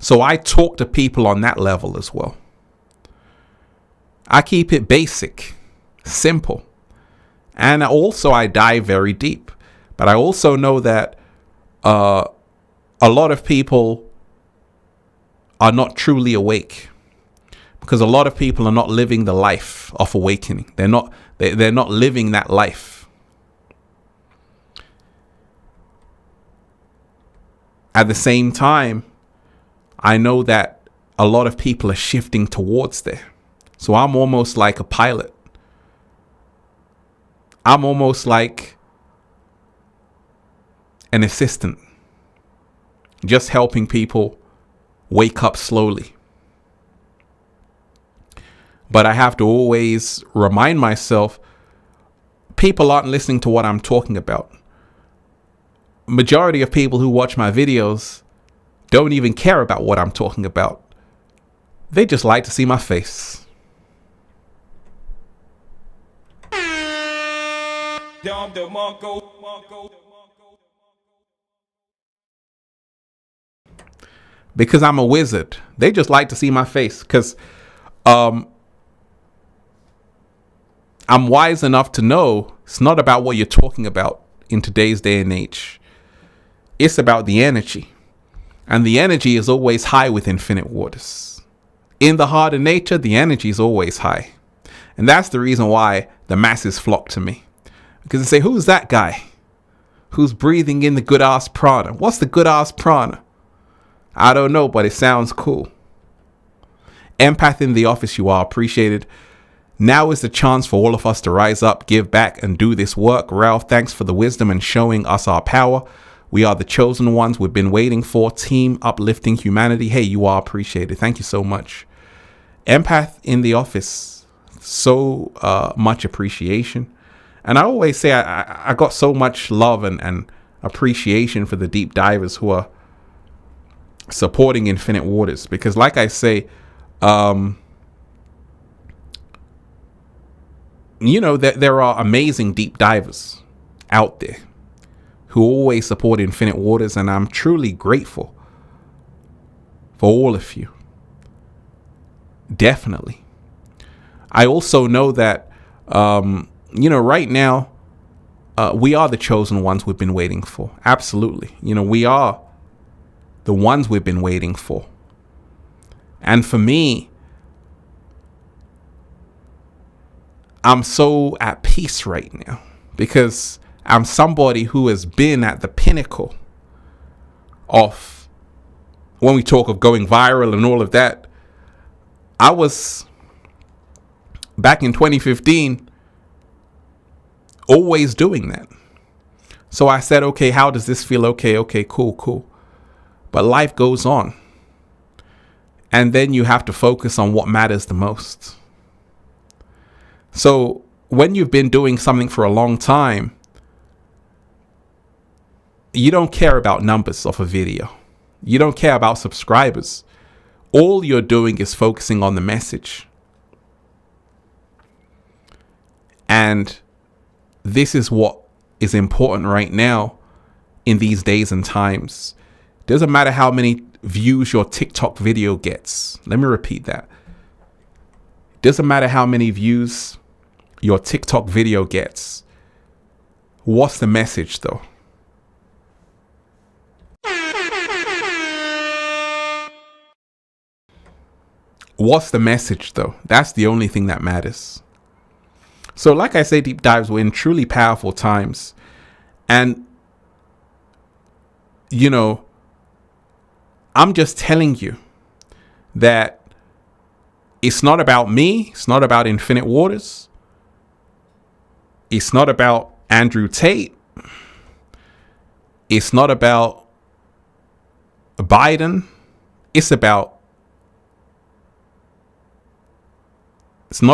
So I talk to people on that level as well. I keep it basic, simple. And also I dive very deep. But I also know that a lot of people are not truly awake. Because a lot of people are not living the life of awakening. They're not living that life. At the same time, I know that a lot of people are shifting towards there. So I'm almost like a pilot. I'm almost like an assistant, just helping people wake up slowly. But I have to always remind myself, people aren't listening to what I'm talking about. Majority of people who watch my videos don't even care about what I'm talking about. They just like to see my face. Because I'm a wizard. They just like to see my face. Because I'm wise enough to know it's not about what you're talking about in today's day and age. It's about the energy. And the energy is always high with Infinite Waters. In the heart of nature, the energy is always high. And that's the reason why the masses flock to me. Because they say, who's that guy who's breathing in the good ass prana? What's the good ass prana? I don't know, but it sounds cool. Empath in the office, you are appreciated. Now is the chance for all of us to rise up, give back, and do this work. Ralph, thanks for the wisdom and showing us our power. We are the chosen ones we've been waiting for. Team Uplifting Humanity. Hey, you are appreciated. Thank you so much. Empath in the office. so much appreciation. And I always say I got so much love and appreciation for the deep divers who are supporting Infinite Waters, because like I say, there are amazing deep divers out there who always support Infinite Waters, and I'm truly grateful for all of you. Definitely. I also know that, right now, we are the chosen ones we've been waiting for. Absolutely. We are the ones we've been waiting for. And for me, I'm so at peace right now because I'm somebody who has been at the pinnacle of, when we talk of going viral and all of that, I was back in 2015 always doing that. So I said, okay, how does this feel? Okay, cool. But life goes on. And then you have to focus on what matters the most. So when you've been doing something for a long time, you don't care about numbers of a video. You don't care about subscribers. All you're doing is focusing on the message. And this is what is important right now in these days and times. Doesn't matter how many views your TikTok video gets. Let me repeat that. Doesn't matter how many views your TikTok video gets. What's the message though? What's the message though? That's the only thing that matters. So like I say, deep dives were in truly powerful times. And, I'm just telling you that it's not about me. It's not about Infinite Waters. It's not about Andrew Tate. It's not about Biden. It's not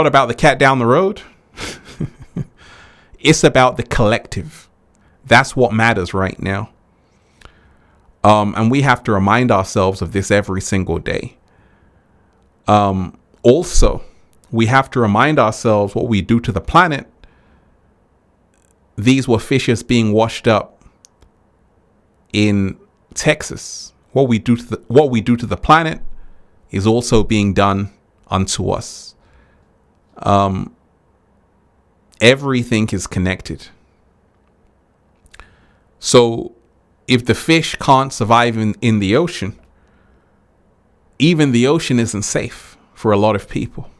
about the cat down the road. It's about the collective. That's what matters right now. And we have to remind ourselves of this every single day. Also, we have to remind ourselves what we do to the planet. These were fishes being washed up in Texas. What we do to the planet is also being done unto us. Everything is connected. So if the fish can't survive in the ocean, even the ocean isn't safe for a lot of people.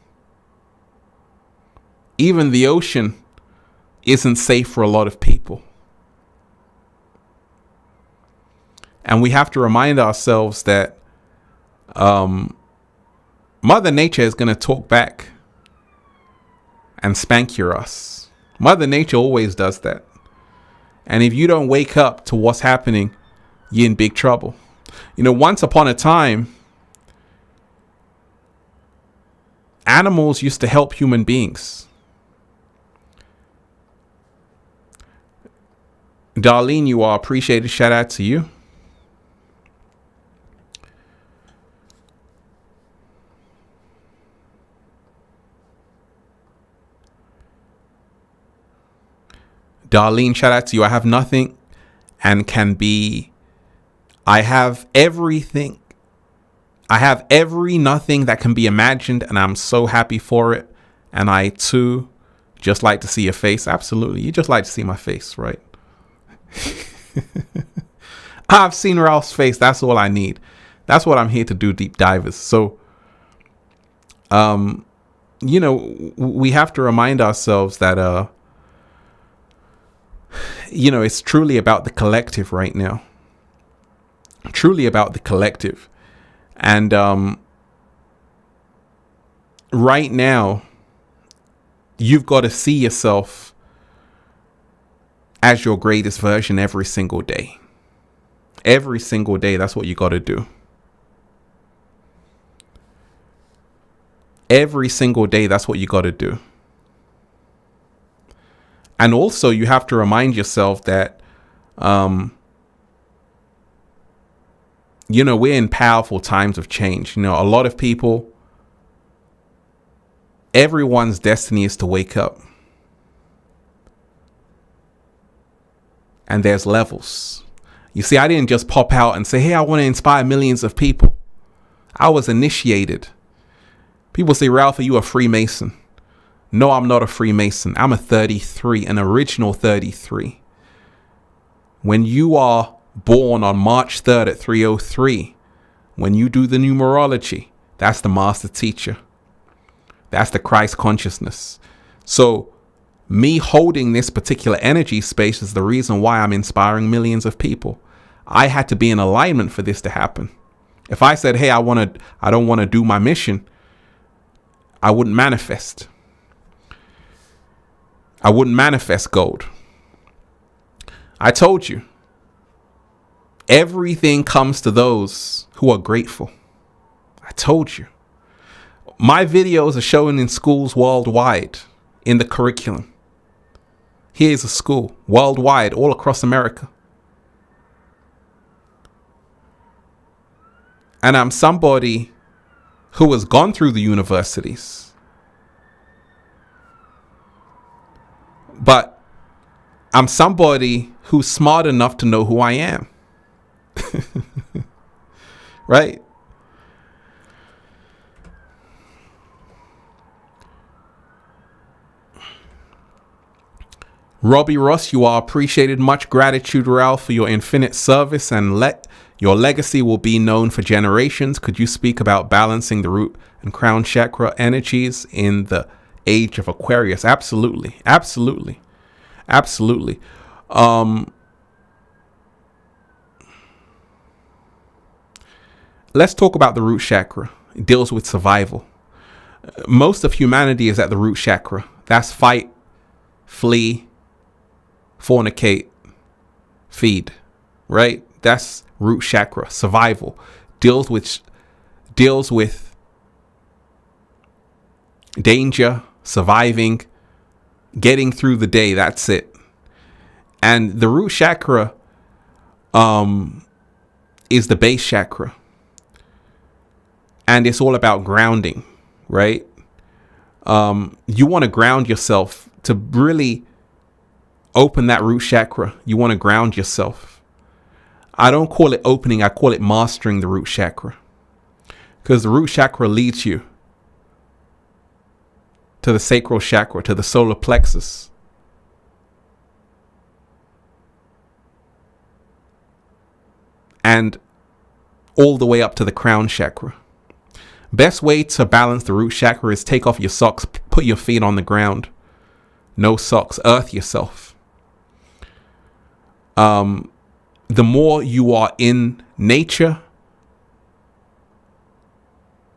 Even the ocean isn't safe for a lot of people. And we have to remind ourselves that Mother Nature is going to talk back and spank your ass. Mother Nature always does that. And if you don't wake up to what's happening, you're in big trouble. Once upon a time, animals used to help human beings. Darlene, you are appreciated. Shout out to you. Darlene, shout out to you. I have nothing and can be. I have everything. I have every nothing that can be imagined, and I'm so happy for it. And I too just like to see your face. Absolutely. You just like to see my face, right? I've seen Ralph's face. That's all I need. That's what I'm here to do, deep divers. So, we have to remind ourselves that, it's truly about the collective right now. Truly about the collective. And right now, you've got to see yourself as your greatest version every single day. Every single day, that's what you got to do. Every single day, that's what you got to do. And also, you have to remind yourself that, we're in powerful times of change. A lot of people, everyone's destiny is to wake up. And there's levels. You see, I didn't just pop out and say, hey, I want to inspire millions of people. I was initiated. People say, Ralph, are you a Freemason? No, I'm not a Freemason. I'm a 33, an original 33. When you are born on March 3rd at 3:03, when you do the numerology, that's the master teacher. That's the Christ consciousness. So me holding this particular energy space is the reason why I'm inspiring millions of people. I had to be in alignment for this to happen. If I said, hey, I don't want to do my mission, I wouldn't manifest. I wouldn't manifest gold. I told you, everything comes to those who are grateful. I told you. My videos are shown in schools worldwide in the curriculum. Here's a school worldwide, all across America. And I'm somebody who has gone through the universities. But I'm somebody who's smart enough to know who I am. Right? Robbie Ross, you are appreciated. Much gratitude, Ralph, for your infinite service, and your legacy will be known for generations. Could you speak about balancing the root and crown chakra energies in the age of Aquarius? Absolutely. Absolutely. Absolutely. Let's talk about the root chakra. It deals with survival. Most of humanity is at the root chakra. That's fight, flee, fornicate, feed, right? That's root chakra. Survival. Deals with danger, surviving, getting through the day. That's it. And the root chakra is the base chakra. And it's all about grounding, right? You want to ground yourself to really open that root chakra. You want to ground yourself. I don't call it opening. I call it mastering the root chakra. Because the root chakra leads you to the sacral chakra, to the solar plexus. And all the way up to the crown chakra. Best way to balance the root chakra is take off your socks, put your feet on the ground. No socks, earth yourself. The more you are in nature,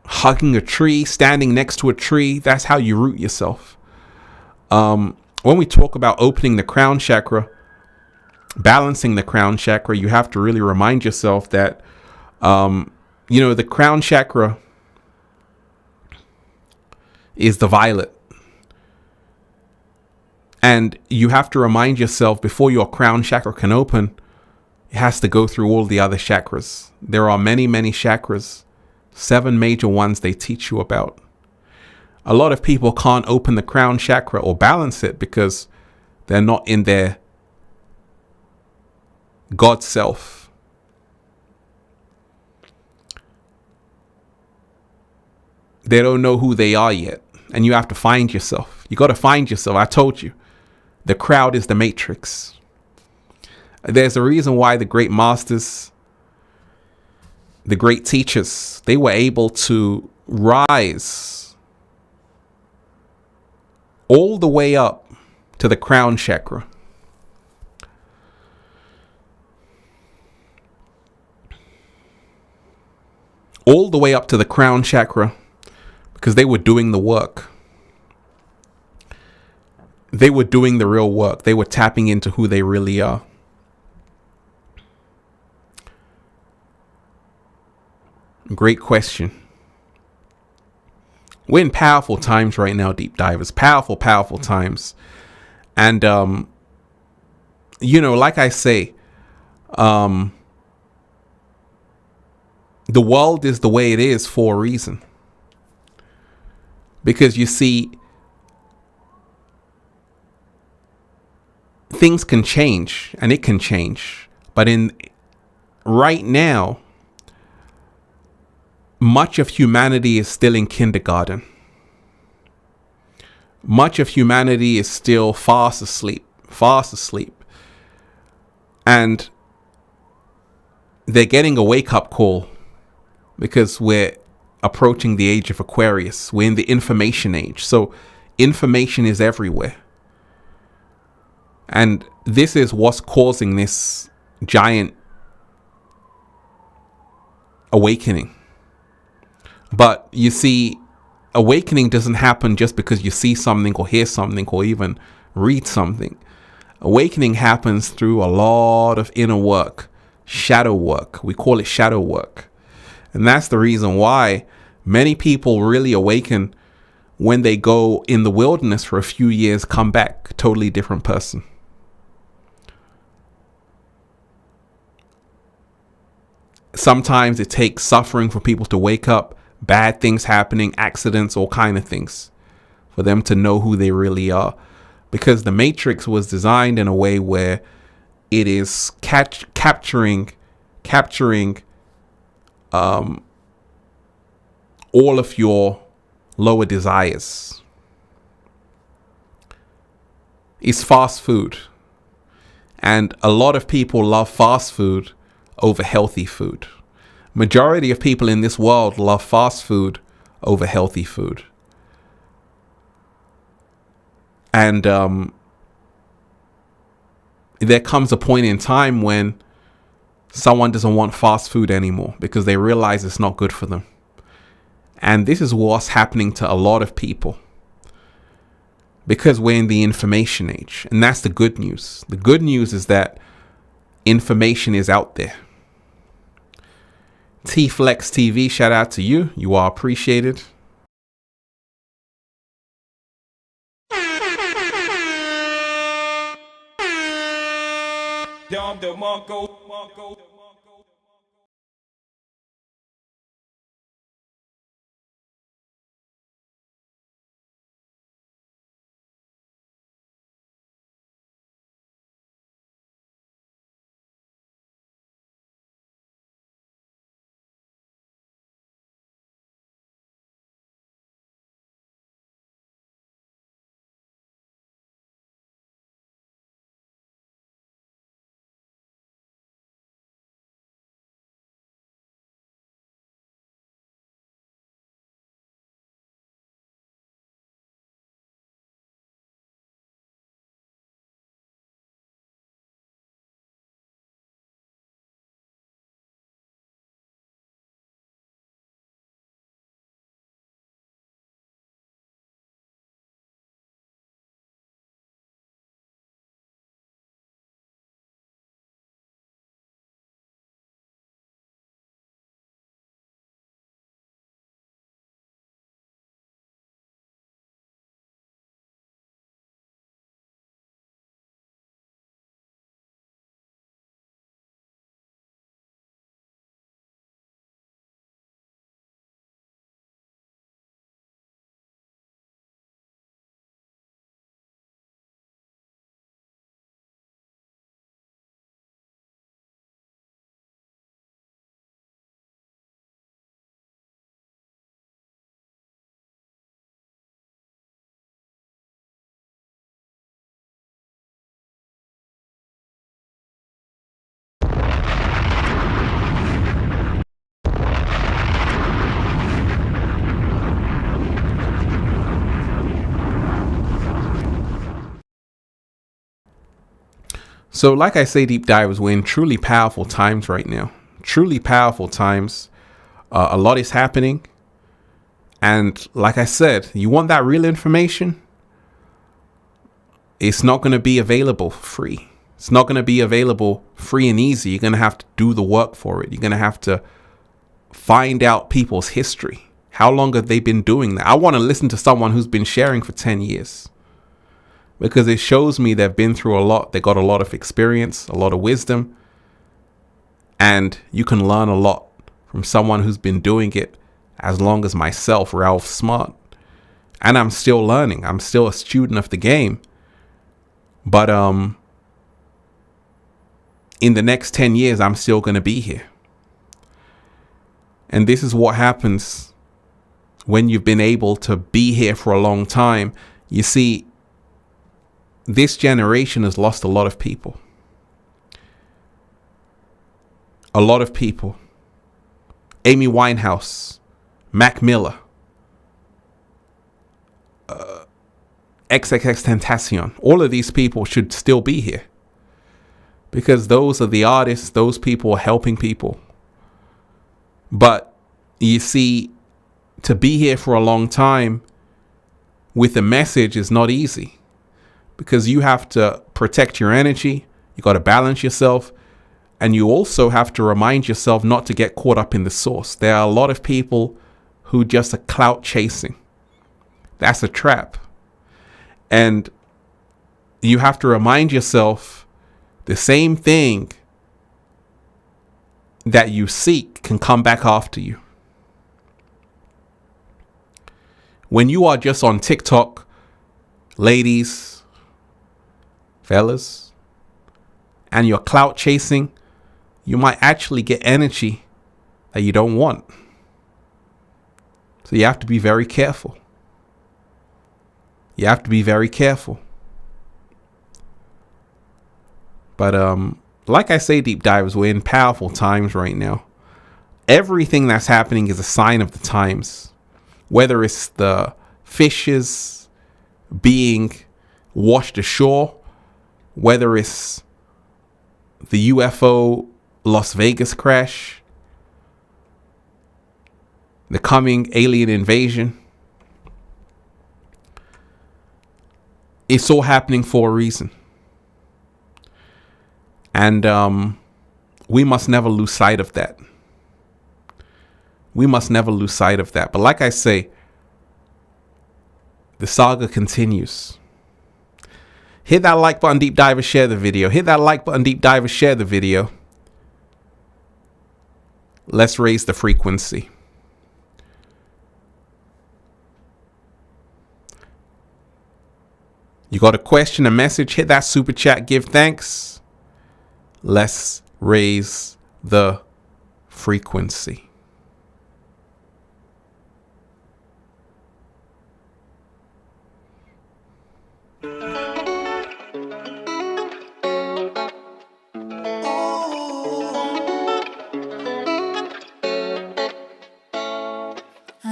hugging a tree, standing next to a tree, that's how you root yourself. When we talk about opening the crown chakra, balancing the crown chakra, you have to really remind yourself that, the crown chakra is the violet. And you have to remind yourself, before your crown chakra can open, it has to go through all the other chakras. There are many, many chakras, 7 major ones they teach you about. A lot of people can't open the crown chakra or balance it because they're not in their God self. They don't know who they are yet. And you have to find yourself. You got to find yourself. I told you, the crowd is the matrix. There's a reason why the great masters, the great teachers, they were able to rise all the way up to the crown chakra. All the way up to the crown chakra. Because they were doing the work. They were doing the real work. They were tapping into who they really are. Great question. We're in powerful times right now, deep divers. Powerful, powerful times. And, like I say, the world is the way it is for a reason. Because you see, things can change, and it can change. But right now, much of humanity is still in kindergarten. Much of humanity is still fast asleep. And they're getting a wake-up call because we're approaching the age of Aquarius. We're in the information age. So information is everywhere. And this is what's causing this giant awakening. But you see, awakening doesn't happen just because you see something or hear something or even read something. Awakening happens through a lot of inner work, shadow work. We call it shadow work. And that's the reason why many people really awaken when they go in the wilderness for a few years, come back, totally different person. Sometimes it takes suffering for people to wake up, bad things happening, accidents, all kind of things, for them to know who they really are. Because the Matrix was designed in a way where it is capturing all of your lower desires. It's fast food. And a lot of people love fast food over healthy food. Majority of people in this world love fast food over healthy food. And there comes a point in time when someone doesn't want fast food anymore because they realize it's not good for them. And this is what's happening to a lot of people because we're in the information age. And that's the good news. The good news is that information is out there. T-Flex TV, shout out to you. You are appreciated. So like I say, deep divers, we're in truly powerful times right now. Truly powerful times. A lot is happening. And like I said, you want that real information? It's not going to be available free. It's not going to be available free and easy. You're going to have to do the work for it. You're going to have to find out people's history, How long have they been doing that? I want to listen to someone who's been sharing for 10 years because it shows me they've been through a lot. They got a lot of experience, a lot of wisdom, and you can learn a lot from someone who's been doing it as long as myself, Ralph Smart. And I'm still learning. I'm still a student of the game. But in the next 10 years, I'm still going to be here. And this is what happens when you've been able to be here for a long time. You see, this generation has lost a lot of people. A lot of people. Amy Winehouse, Mac Miller, XXXTentacion. All of these people should still be here because those are the artists. Those people are helping people. But you see, to be here for a long time with a message is not easy because you have to protect your energy. You got to balance yourself. And you also have to remind yourself not to get caught up in the source. There are a lot of people who just are clout chasing. That's a trap. And you have to remind yourself the same thing that you seek can come back after you. When you are just on TikTok, ladies, fellas, and you're clout chasing, you might actually get energy that you don't want. So you have to be very careful. You have to be very careful. But like I say, deep divers, we're in powerful times right now. Everything that's happening is a sign of the times. Whether it's the fishes being washed ashore, whether it's the UFO Las Vegas crash, the coming alien invasion. It's all happening for a reason. And we must never lose sight of that. We must never lose sight of that. But like I say, the saga continues. Hit that like button, deep diver, share the video. Hit that like button, deep diver, share the video. Let's raise the frequency. You got a question, a message, hit that super chat, give thanks. Let's raise the frequency.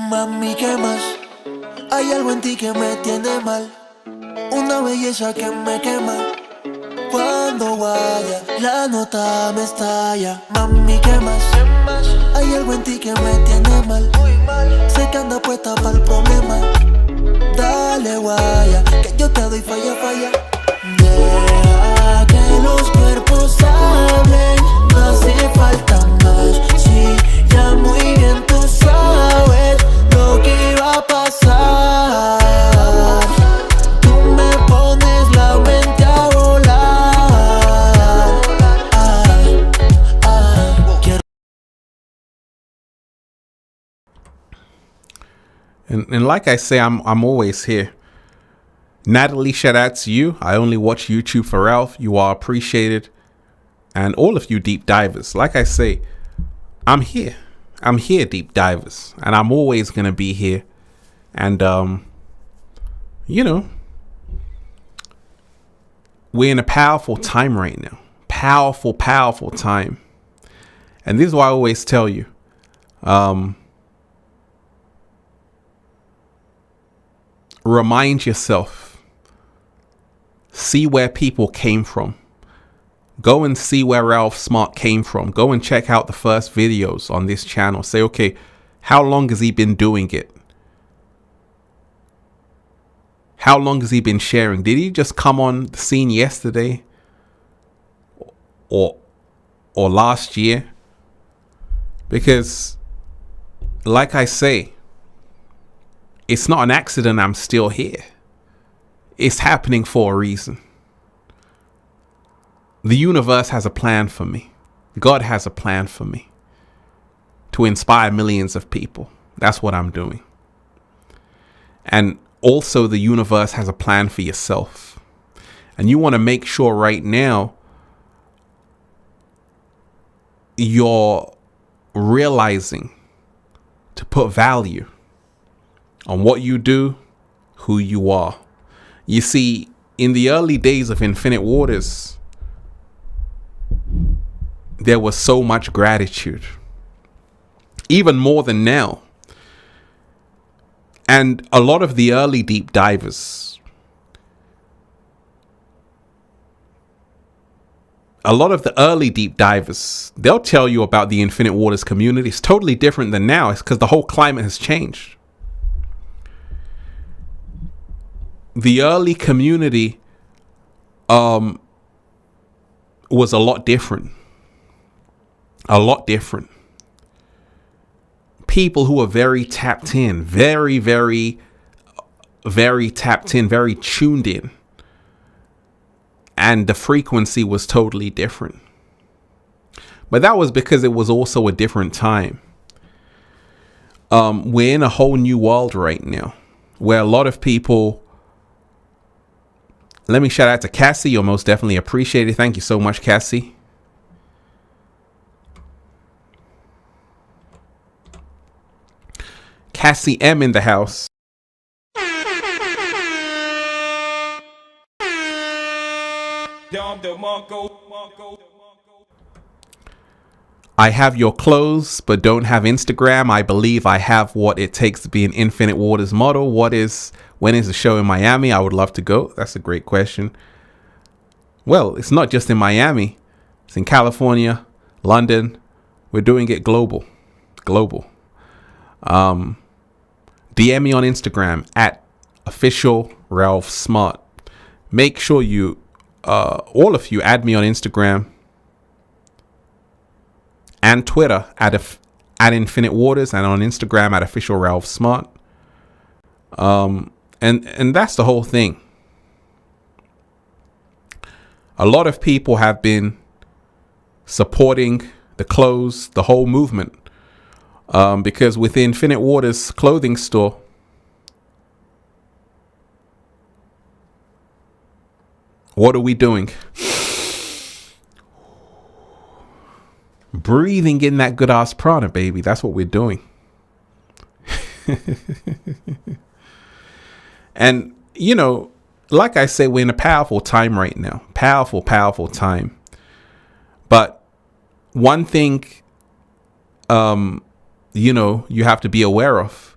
Mami, ¿qué más? Hay algo en ti que me tiene mal. Una belleza que me quema. Cuando vaya, la nota me estalla. Mami, ¿qué más? Hay algo en ti que me tiene mal. Sé que anda puesta para el problema. Dale, guaya, que yo te doy falla, falla. Deja que los cuerpos hablen. No hace falta más. Sí, ya muy bien tú sabes lo que iba a pasar. Tú me pones la mente a volar. And like I say, I'm always here. Natalie, shout out to you. I only watch YouTube for Ralph. You are appreciated. And all of you deep divers, like I say, I'm here. I'm here, deep divers. And I'm always going to be here. And, you know, we're in a powerful time right now. Powerful, powerful time. And this is why I always tell you, remind yourself. See where people came from. Go and see where Ralph Smart came from. Go and check out the first videos on this channel. Say, okay, how long has he been doing it? How long has he been sharing? Did he just come on the scene yesterday or last year? Because, like I say, it's not an accident I'm still here. It's happening for a reason. The universe has a plan for me. God has a plan for me to inspire millions of people. That's what I'm doing. And also the universe has a plan for yourself. And you want to make sure right now you're realizing to put value on what you do, who you are. You see, in the early days of Infinite Waters, there was so much gratitude, even more than now. And a lot of the early deep divers, they'll tell you about the Infinite Waters community. It's totally different than now. It's because the whole climate has changed. The early community was a lot different. A lot different. People who are very tapped in, very tapped in, very tuned in. And the frequency was totally different. But that was because it was also a different time. We're in a whole new world right now where a lot of people. Let me shout out to Cassie. You're most definitely appreciated. Thank you so much, Cassie. Cassie M in the house. I have your clothes, but don't have Instagram. I believe I have what it takes to be an Infinite Waters model. When is the show in Miami? I would love to go. That's a great question. Well, it's not just in Miami. It's in California, London. We're doing it global. DM me on Instagram at official Ralph Smart. Make sure you, all of you, add me on Instagram and Twitter at Infinite Waters, and on Instagram at official Ralph Smart. And that's the whole thing. A lot of people have been supporting the clothes, the whole movement. Because with the Infinite Waters clothing store, what are we doing? Breathing in that good ass prana, baby. That's what we're doing. And, you know, like I say, we're in a powerful time right now. Powerful time. But one thing, you know, you have to be aware of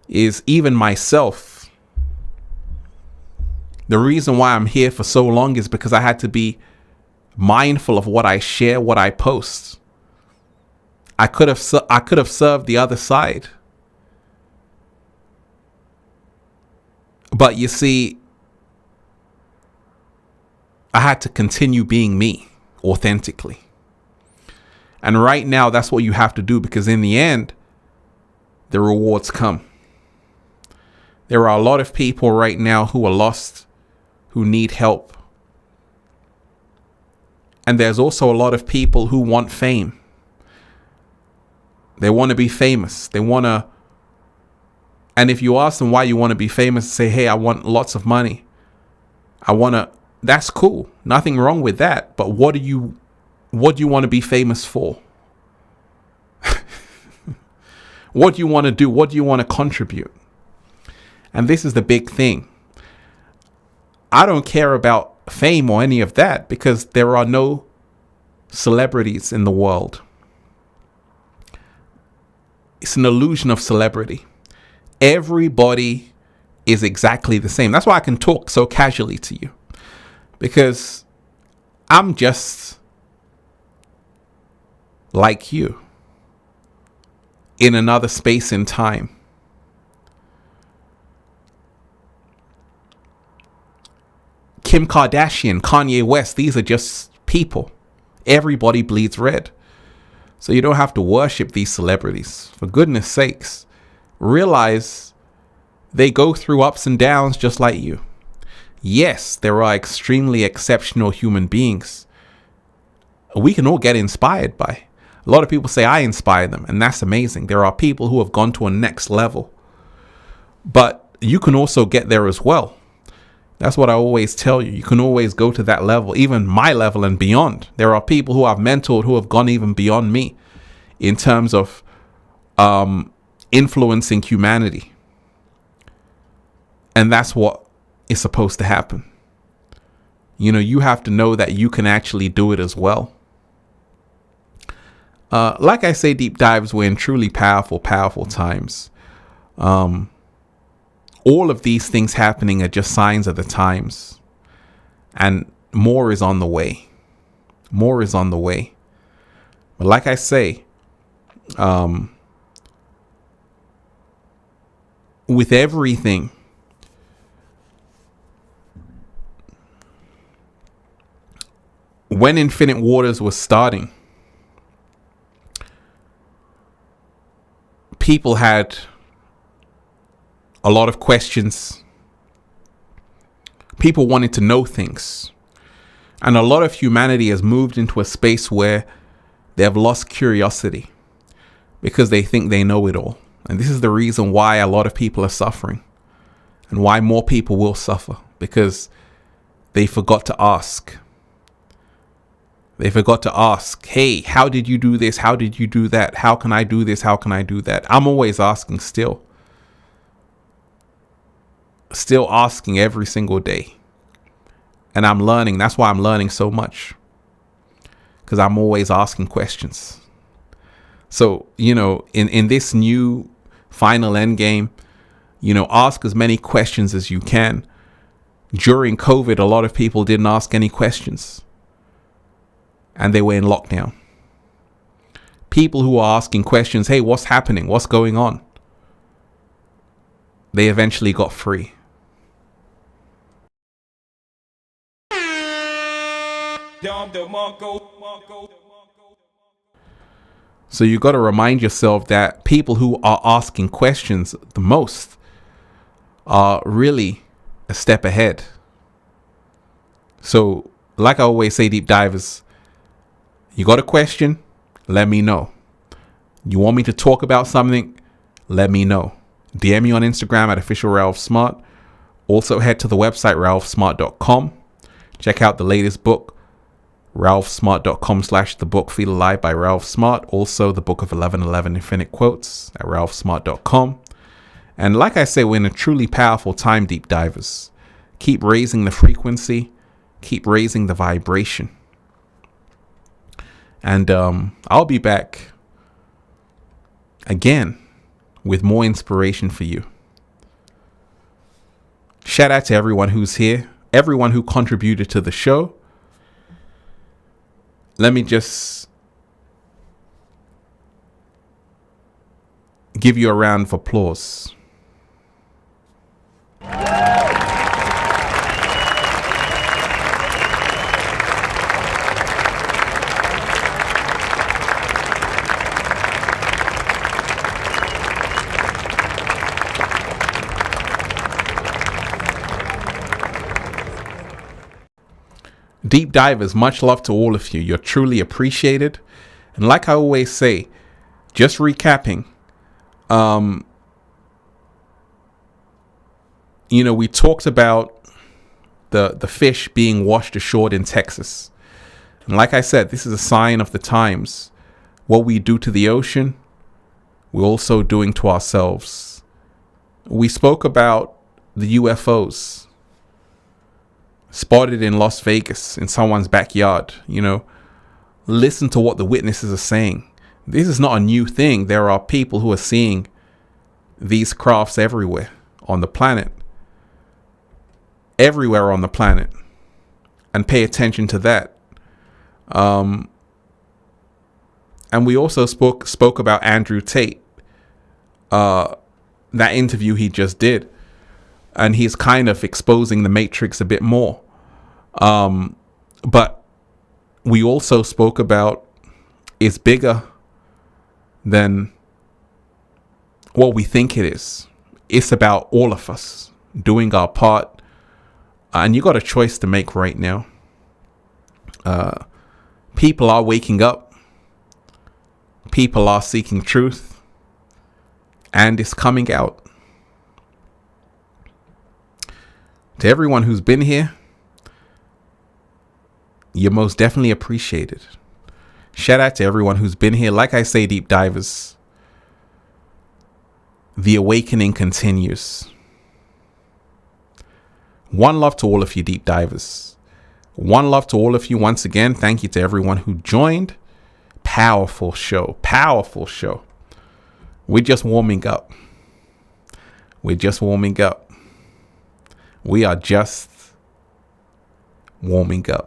is even myself. The reason why I'm here for so long is because I had to be mindful of what I share, what I post. I could have served the other side. But you see, I had to continue being me authentically. And right now, that's what you have to do, because in the end, the rewards come. There are a lot of people right now who are lost, who need help. And there's also a lot of people who want fame. They want to be famous. They want to. And if you ask them why you want to be famous, say, hey, I want lots of money. That's cool. Nothing wrong with that. But what do you want to be famous for? What do you want to do? What do you want to contribute? And this is the big thing. I don't care about fame or any of that, because there are no celebrities in the world. It's an illusion of celebrity. Everybody is exactly the same. That's why I can talk so casually to you, because I'm just like you in another space and time. Kim Kardashian, Kanye West, these are just people. Everybody bleeds red. So you don't have to worship these celebrities. For goodness sakes, realize They go through ups and downs just like you. Yes, there are extremely exceptional human beings we can all get inspired by. A lot of people say I inspire them, and that's amazing. There are people who have gone to a next level, but you can also get there as well. That's what I always tell you. You can always go to that level, even my level and beyond. There are people who I've mentored who have gone even beyond me in terms of influencing humanity. And that's what is supposed to happen. You know, you have to know that you can actually do it as well. Like I say, deep dives, we're in truly powerful times. All of these things happening are just signs of the times. And more is on the way. More is on the way. But like I say, with everything, when Infinite Waters was starting, people had a lot of questions. People wanted to know things. And a lot of humanity has moved into a space where they have lost curiosity because they think they know it all. And this is the reason why a lot of people are suffering and why more people will suffer, because they forgot to ask. They forgot to ask, hey, how did you do this? How did you do that? How can I do this? How can I do that? I'm always asking still. Still asking every single day. And I'm learning. That's why I'm learning so much. Because I'm always asking questions. So, you know, in this new final Endgame, you know, ask as many questions as you can. During COVID, a lot of people didn't ask any questions. And they were in lockdown. People who are asking questions, hey, what's happening? What's going on? They eventually got free. So you got to remind yourself that people who are asking questions the most are really a step ahead. So, like I always say, deep divers, you got a question? Let me know. You want me to talk about something? Let me know. DM me on Instagram at officialralphsmart. Also head to the website ralphsmart.com. Check out the latest book, ralphsmart.com/the book Feel Alive by Ralph Smart. Also the book of 1111 Infinite Quotes at ralphsmart.com. And like I say, we're in a truly powerful time, deep divers. Keep raising the frequency. Keep raising the vibration. And I'll be back again with more inspiration for you. Shout out to everyone who's here, everyone who contributed to the show. Let me just give you a round of applause. Deep divers, much love to all of you. You're truly appreciated. And like I always say, just recapping, you know, we talked about the fish being washed ashore in Texas. And like I said, this is a sign of the times. What we do to the ocean, we're also doing to ourselves. We spoke about the UFOs spotted in Las Vegas in someone's backyard. You know, listen to what the witnesses are saying. This is not a new thing. There are people who are seeing these crafts everywhere on the planet. Everywhere on the planet. And pay attention to that. And we also spoke about Andrew Tate. That interview he just did. And he's kind of exposing the Matrix a bit more. But we also spoke about it's bigger than what we think it is. it's about all of us doing our part. And you got a choice to make right now. People are waking up. People are seeking truth. And it's coming out. To everyone who's been here, you're most definitely appreciated. Shout out to everyone who's been here. Like I say, deep divers, the awakening continues. One love to all of you deep divers. One love to all of you once again. Thank you to everyone who joined. Powerful show. Powerful show. We're just warming up. We're just warming up. We are just warming up.